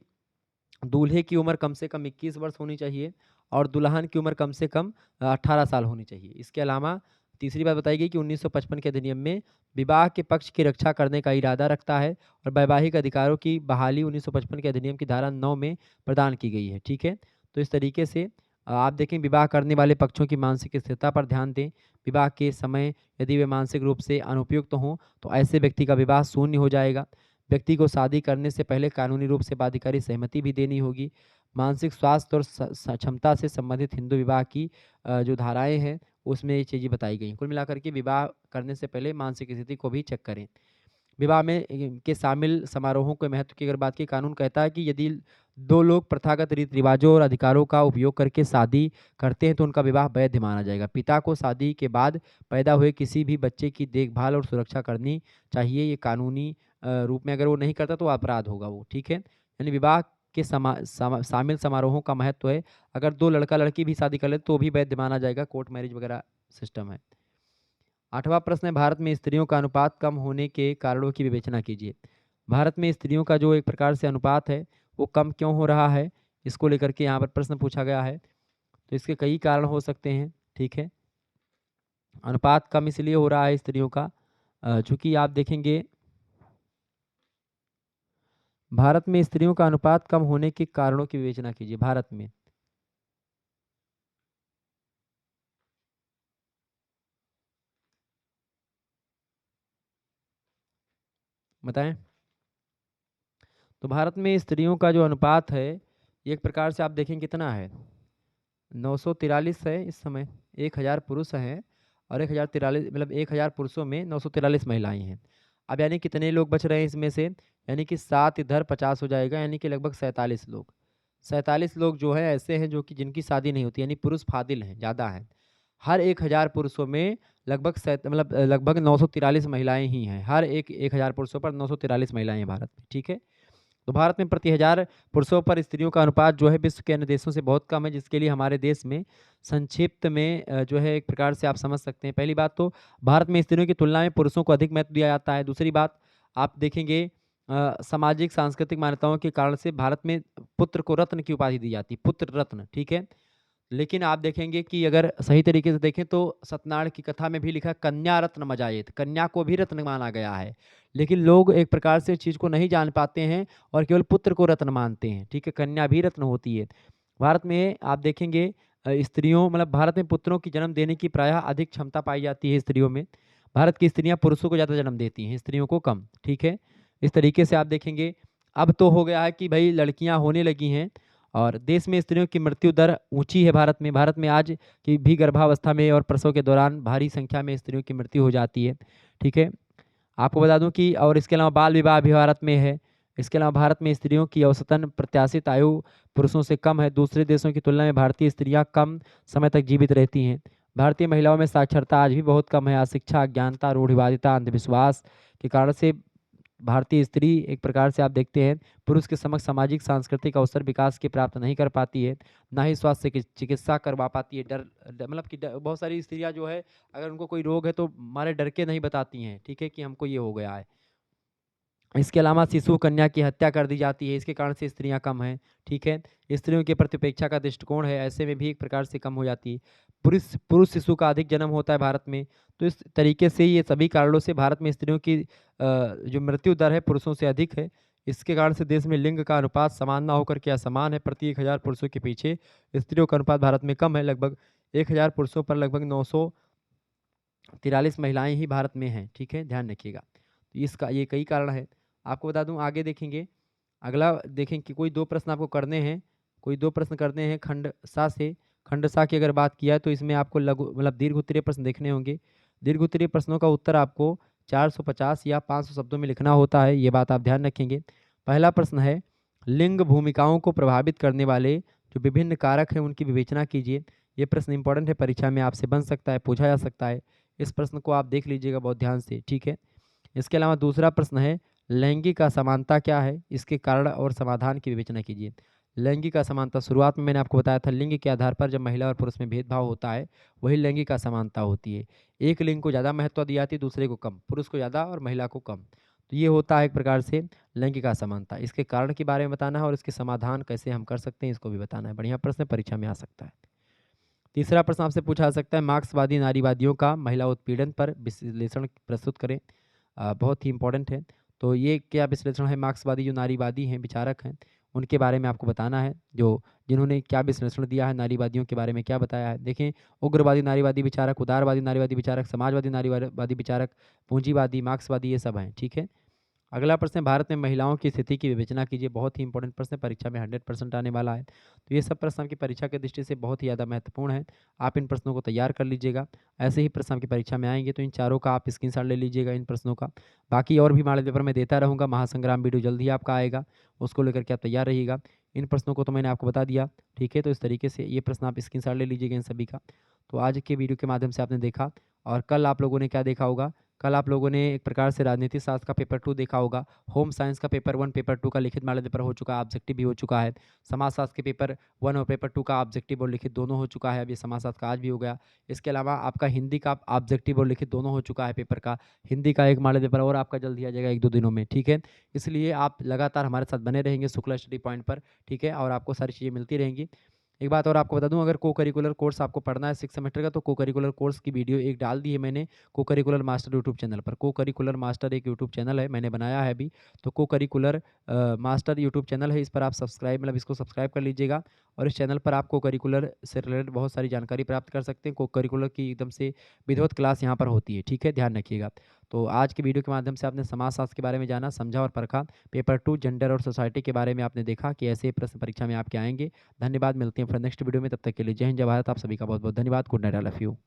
दूल्हे की उम्र कम से कम 21 वर्ष होनी चाहिए और दुल्हन की उम्र कम से कम 18 साल होनी चाहिए। इसके अलावा तीसरी बात बताई गई कि 1955 के अधिनियम में विवाह के पक्ष की रक्षा करने का इरादा रखता है और वैवाहिक अधिकारों की बहाली 1955 के अधिनियम की धारा 9 में प्रदान की गई है। ठीक है, तो इस तरीके से आप देखें विवाह करने वाले पक्षों की मानसिक स्थिरता पर ध्यान दें। विवाह के समय यदि वे मानसिक रूप से अनुपयुक्त हों तो ऐसे व्यक्ति का विवाह शून्य हो जाएगा। व्यक्ति को शादी करने से पहले कानूनी रूप से बाध्यकारी सहमति भी देनी होगी। मानसिक स्वास्थ्य और क्षमता से संबंधित हिंदू विवाह की जो धाराएं हैं उसमें ये चीज़ें बताई गई हैं। कुल मिलाकर के विवाह करने से पहले मानसिक स्थिति को भी चेक करें। विवाह में के शामिल समारोहों के महत्व की अगर बात की, कानून कहता है कि यदि दो लोग प्रथागत रीति रिवाजों और अधिकारों का उपयोग करके शादी करते हैं तो उनका विवाह वैध माना जाएगा। पिता को शादी के बाद पैदा हुए किसी भी बच्चे की देखभाल और सुरक्षा करनी चाहिए। ये कानूनी रूप में अगर वो नहीं करता तो अपराध होगा वो, ठीक है। यानी विवाह के शामिल समारोहों का महत्व है। अगर दो लड़का लड़की भी शादी कर ले तो भी वैध माना जाएगा, कोर्ट मैरिज वगैरह सिस्टम है। 8वां प्रश्न है, भारत में स्त्रियों का अनुपात कम होने के कारणों की विवेचना कीजिए। भारत में स्त्रियों का जो एक प्रकार से अनुपात है वो कम क्यों हो रहा है, इसको लेकर के यहाँ पर प्रश्न पूछा गया है। तो इसके कई कारण हो सकते हैं, ठीक है। अनुपात कम इसलिए हो रहा है स्त्रियों का चूंकि आप देखेंगे भारत में स्त्रियों का अनुपात कम होने के कारणों की विवेचना कीजिए। भारत में बताएं। तो भारत में स्त्रियों का जो अनुपात है एक प्रकार से आप देखें कितना है, 943 है इस समय। 1000 पुरुष हैं और 1043 मतलब 1000 पुरुषों में 943 महिलाएं हैं। अब यानी कितने लोग बच रहे हैं इसमें से, यानी कि 7 इधर 50 हो जाएगा, यानी कि लगभग 47 लोग। 47 लोग जो है ऐसे हैं जो कि जिनकी शादी नहीं होती, यानी पुरुष फादिल हैं, ज़्यादा हैं। हर 1000 पुरुषों में लगभग लगभग 943 महिलाएं ही हैं। हर 1000 पुरुषों पर 943 महिलाएं हैं भारत में, ठीक है। तो भारत में प्रति 1000 पुरुषों पर स्त्रियों का अनुपात जो है विश्व के अन्य देशों से बहुत कम है, जिसके लिए हमारे देश में संक्षिप्त में जो है एक प्रकार से आप समझ सकते हैं। पहली बात तो भारत में स्त्रियों की तुलना में पुरुषों को अधिक महत्व दिया जाता है। दूसरी बात आप देखेंगे सामाजिक सांस्कृतिक मान्यताओं के कारण से भारत में पुत्र को रत्न की उपाधि दी जाती है, पुत्र रत्न, ठीक है। लेकिन आप देखेंगे कि अगर सही तरीके से देखें तो सत्यनारायण की कथा में भी लिखा है कन्या रत्न मजाएत, कन्या को भी रत्न माना गया है। लेकिन लोग एक प्रकार से चीज़ को नहीं जान पाते हैं और केवल पुत्र को रत्न मानते हैं, ठीक है। कन्या भी रत्न होती है। भारत में आप देखेंगे स्त्रियों मतलब भारत में पुत्रों की जन्म देने की प्रायः अधिक क्षमता पाई जाती है स्त्रियों में। भारत की स्त्रियां पुरुषों को ज़्यादा जन्म देती हैं, स्त्रियों को कम, ठीक है। इस तरीके से आप देखेंगे अब तो हो गया है कि भाई लड़कियां होने लगी हैं और देश में स्त्रियों की मृत्यु दर ऊंची है। भारत में आज की भी गर्भावस्था में और प्रसव के दौरान भारी संख्या में स्त्रियों की मृत्यु हो जाती है, ठीक है। आपको बता दूं कि और इसके अलावा बाल विवाह भी भारत में है। इसके अलावा भारत में स्त्रियों की औसतन प्रत्याशित आयु पुरुषों से कम है। दूसरे देशों की तुलना में भारतीय स्त्रियां कम समय तक जीवित रहती हैं। भारतीय महिलाओं में साक्षरता आज भी बहुत कम है। अशिक्षा, अज्ञानता, रूढ़िवादिता, अंधविश्वास के कारण से भारतीय स्त्री एक प्रकार से आप देखते हैं पुरुष के समक्ष सामाजिक सांस्कृतिक अवसर विकास के प्राप्त नहीं कर पाती है, ना ही स्वास्थ्य की चिकित्सा करवा पाती है। मतलब कि बहुत सारी स्त्रियां जो है अगर उनको कोई रोग है तो मारे डर के नहीं बताती हैं, ठीक है, कि हमको ये हो गया है। इसके अलावा शिशु कन्या की हत्या कर दी जाती है, इसके कारण से स्त्रियां कम हैं, ठीक है। स्त्रियों के प्रति उपेक्षा का दृष्टिकोण है, ऐसे में भी एक प्रकार से कम हो जाती है। पुरुष पुरुष शिशु का अधिक जन्म होता है भारत में। तो इस तरीके से ये सभी कारणों से भारत में स्त्रियों की जो मृत्यु दर है पुरुषों से अधिक है। इसके कारण से देश में लिंग का अनुपात समान ना होकर के असमान है। प्रति 1000 पुरुषों के पीछे स्त्रियों का अनुपात भारत में कम है। लगभग 1000 पुरुषों पर लगभग 943 महिलाएं ही भारत में हैं, ठीक है, ध्यान रखिएगा। तो इसका ये कई कारण है। आपको बता दूं आगे देखेंगे, अगला देखें कि कोई दो प्रश्न आपको करने हैं, कोई दो प्रश्न करने हैं खंड सा से। खंड सा की अगर बात किया तो इसमें आपको लघु मतलब दीर्घ उत्तरीय प्रश्न देखने होंगे। दीर्घ उत्तरीय प्रश्नों का उत्तर आपको 450 या 500 शब्दों में लिखना होता है, ये बात आप ध्यान रखेंगे। पहला प्रश्न है, लिंग भूमिकाओं को प्रभावित करने वाले जो विभिन्न कारक हैं उनकी विवेचना कीजिए। ये प्रश्न इंपॉर्टेंट है, परीक्षा में आपसे बन सकता है, पूछा जा सकता है। इस प्रश्न को आप देख लीजिएगा बहुत ध्यान से, ठीक है। इसके अलावा दूसरा प्रश्न है, लैंगिक असमानता क्या है, इसके कारण और समाधान की विवेचना कीजिए। लैंगिक असमानता शुरुआत में मैंने आपको बताया था, लिंग के आधार पर जब महिला और पुरुष में भेदभाव होता है वही लैंगिक असमानता होती है। एक लिंग को ज़्यादा महत्व दी जाती है, दूसरे को कम, पुरुष को ज़्यादा और महिला को कम। तो ये होता है एक प्रकार से लैंगिक असमानता। इसके कारण के बारे में बताना है और इसके समाधान कैसे हम कर सकते हैं इसको भी बताना है। बढ़िया प्रश्न परीक्षा में आ सकता है। तीसरा प्रश्न आपसे पूछा जा सकता है, मार्क्सवादी नारीवादियों का महिला उत्पीड़न पर विश्लेषण प्रस्तुत करें। बहुत ही इंपॉर्टेंट है। तो ये क्या विश्लेषण है, मार्क्सवादी जो नारीवादी हैं, विचारक हैं, उनके बारे में आपको बताना है, जो जिन्होंने क्या विश्लेषण दिया है, नारीवादियों के बारे में क्या बताया है। देखें, उग्रवादी नारीवादी विचारक, उदारवादी नारीवादी विचारक, समाजवादी नारीवादी विचारक, पूंजीवादी, मार्क्सवादी, ये सब हैं, ठीक है। अगला प्रश्न है, भारत में महिलाओं की स्थिति की विवेचना कीजिए। बहुत ही इंपॉर्टेंट प्रश्न है, परीक्षा में 100% आने वाला है। तो ये सब प्रश्न आपकी परीक्षा की दृष्टि से बहुत ही ज़्यादा महत्वपूर्ण है। आप इन प्रश्नों को तैयार कर लीजिएगा। ऐसे ही प्रश्न आपकी परीक्षा में आएंगे, तो इन चारों का आप स्क्रीनशॉट ले लीजिएगा, इन प्रश्नों का। बाकी और भी मॉडल पेपर मैं देता रहूँगा। महासंग्राम वीडियो जल्द ही आपका आएगा, उसको लेकर के आप तैयार रहिएगा। इन प्रश्नों को तो मैंने आपको बता दिया, ठीक है। तो इस तरीके से ये प्रश्न आप स्क्रीनशॉट ले लीजिएगा इन सभी का। तो आज के वीडियो के माध्यम से आपने देखा, और कल आप लोगों ने क्या देखा होगा, कल आप लोगों ने एक प्रकार से राजनीति शास्त्र का पेपर 2 देखा होगा। होम साइंस का पेपर 1, पेपर 2 का लिखित मॉडल पेपर हो चुका है, ऑब्जेक्टिव भी हो चुका है। समाजशास्त्र के पेपर 1 और पेपर 2 का ऑब्जेक्टिव और लिखित दोनों हो चुका है। अब ये समाजशास्त्र का आज भी हो गया। इसके अलावा आपका हिंदी का ऑब्जेक्टिव और लिखित दोनों हो चुका है पेपर का। हिंदी का एक मॉडल पेपर और आपका जल्द ही आ जाएगा 1-2 दिनों में, ठीक है। इसलिए आप लगातार हमारे साथ बने रहेंगे शुक्ला स्टडी पॉइंट पर, ठीक है, और आपको सारी चीज़ें मिलती रहेंगी। एक बात और आपको बता दूं, अगर को करिकुलर कोर्स आपको पढ़ना है 6 सेमेस्टर का, तो को करिकुलर कोर्स की वीडियो एक डाल दी है मैंने को करिकुलर मास्टर यूट्यूब चैनल पर। को करिकुलर मास्टर एक यूट्यूब चैनल है, मैंने बनाया है अभी। तो को करिकुलर मास्टर यूट्यूब चैनल है, इस पर आप सब्सक्राइब, मतलब इसको सब्सक्राइब कर लीजिएगा। और इस चैनल पर आप को करिकुलर से रिलेटेड बहुत सारी जानकारी प्राप्त कर सकते हैं। को करिकुलर की एकदम से विधिवत क्लास यहाँ पर होती है, ठीक है, ध्यान रखिएगा। तो आज के वीडियो के माध्यम से आपने समाजशास्त्र के बारे में जाना, समझा और परखा। पेपर 2 जेंडर और सोसाइटी के बारे में आपने देखा कि ऐसे प्रश्न परीक्षा में आपके आएंगे। धन्यवाद, मिलते हैं फिर नेक्स्ट वीडियो में, तब तक के लिए जय हिंद, जय भारत। आप सभी का बहुत बहुत धन्यवाद। Good night, I love you.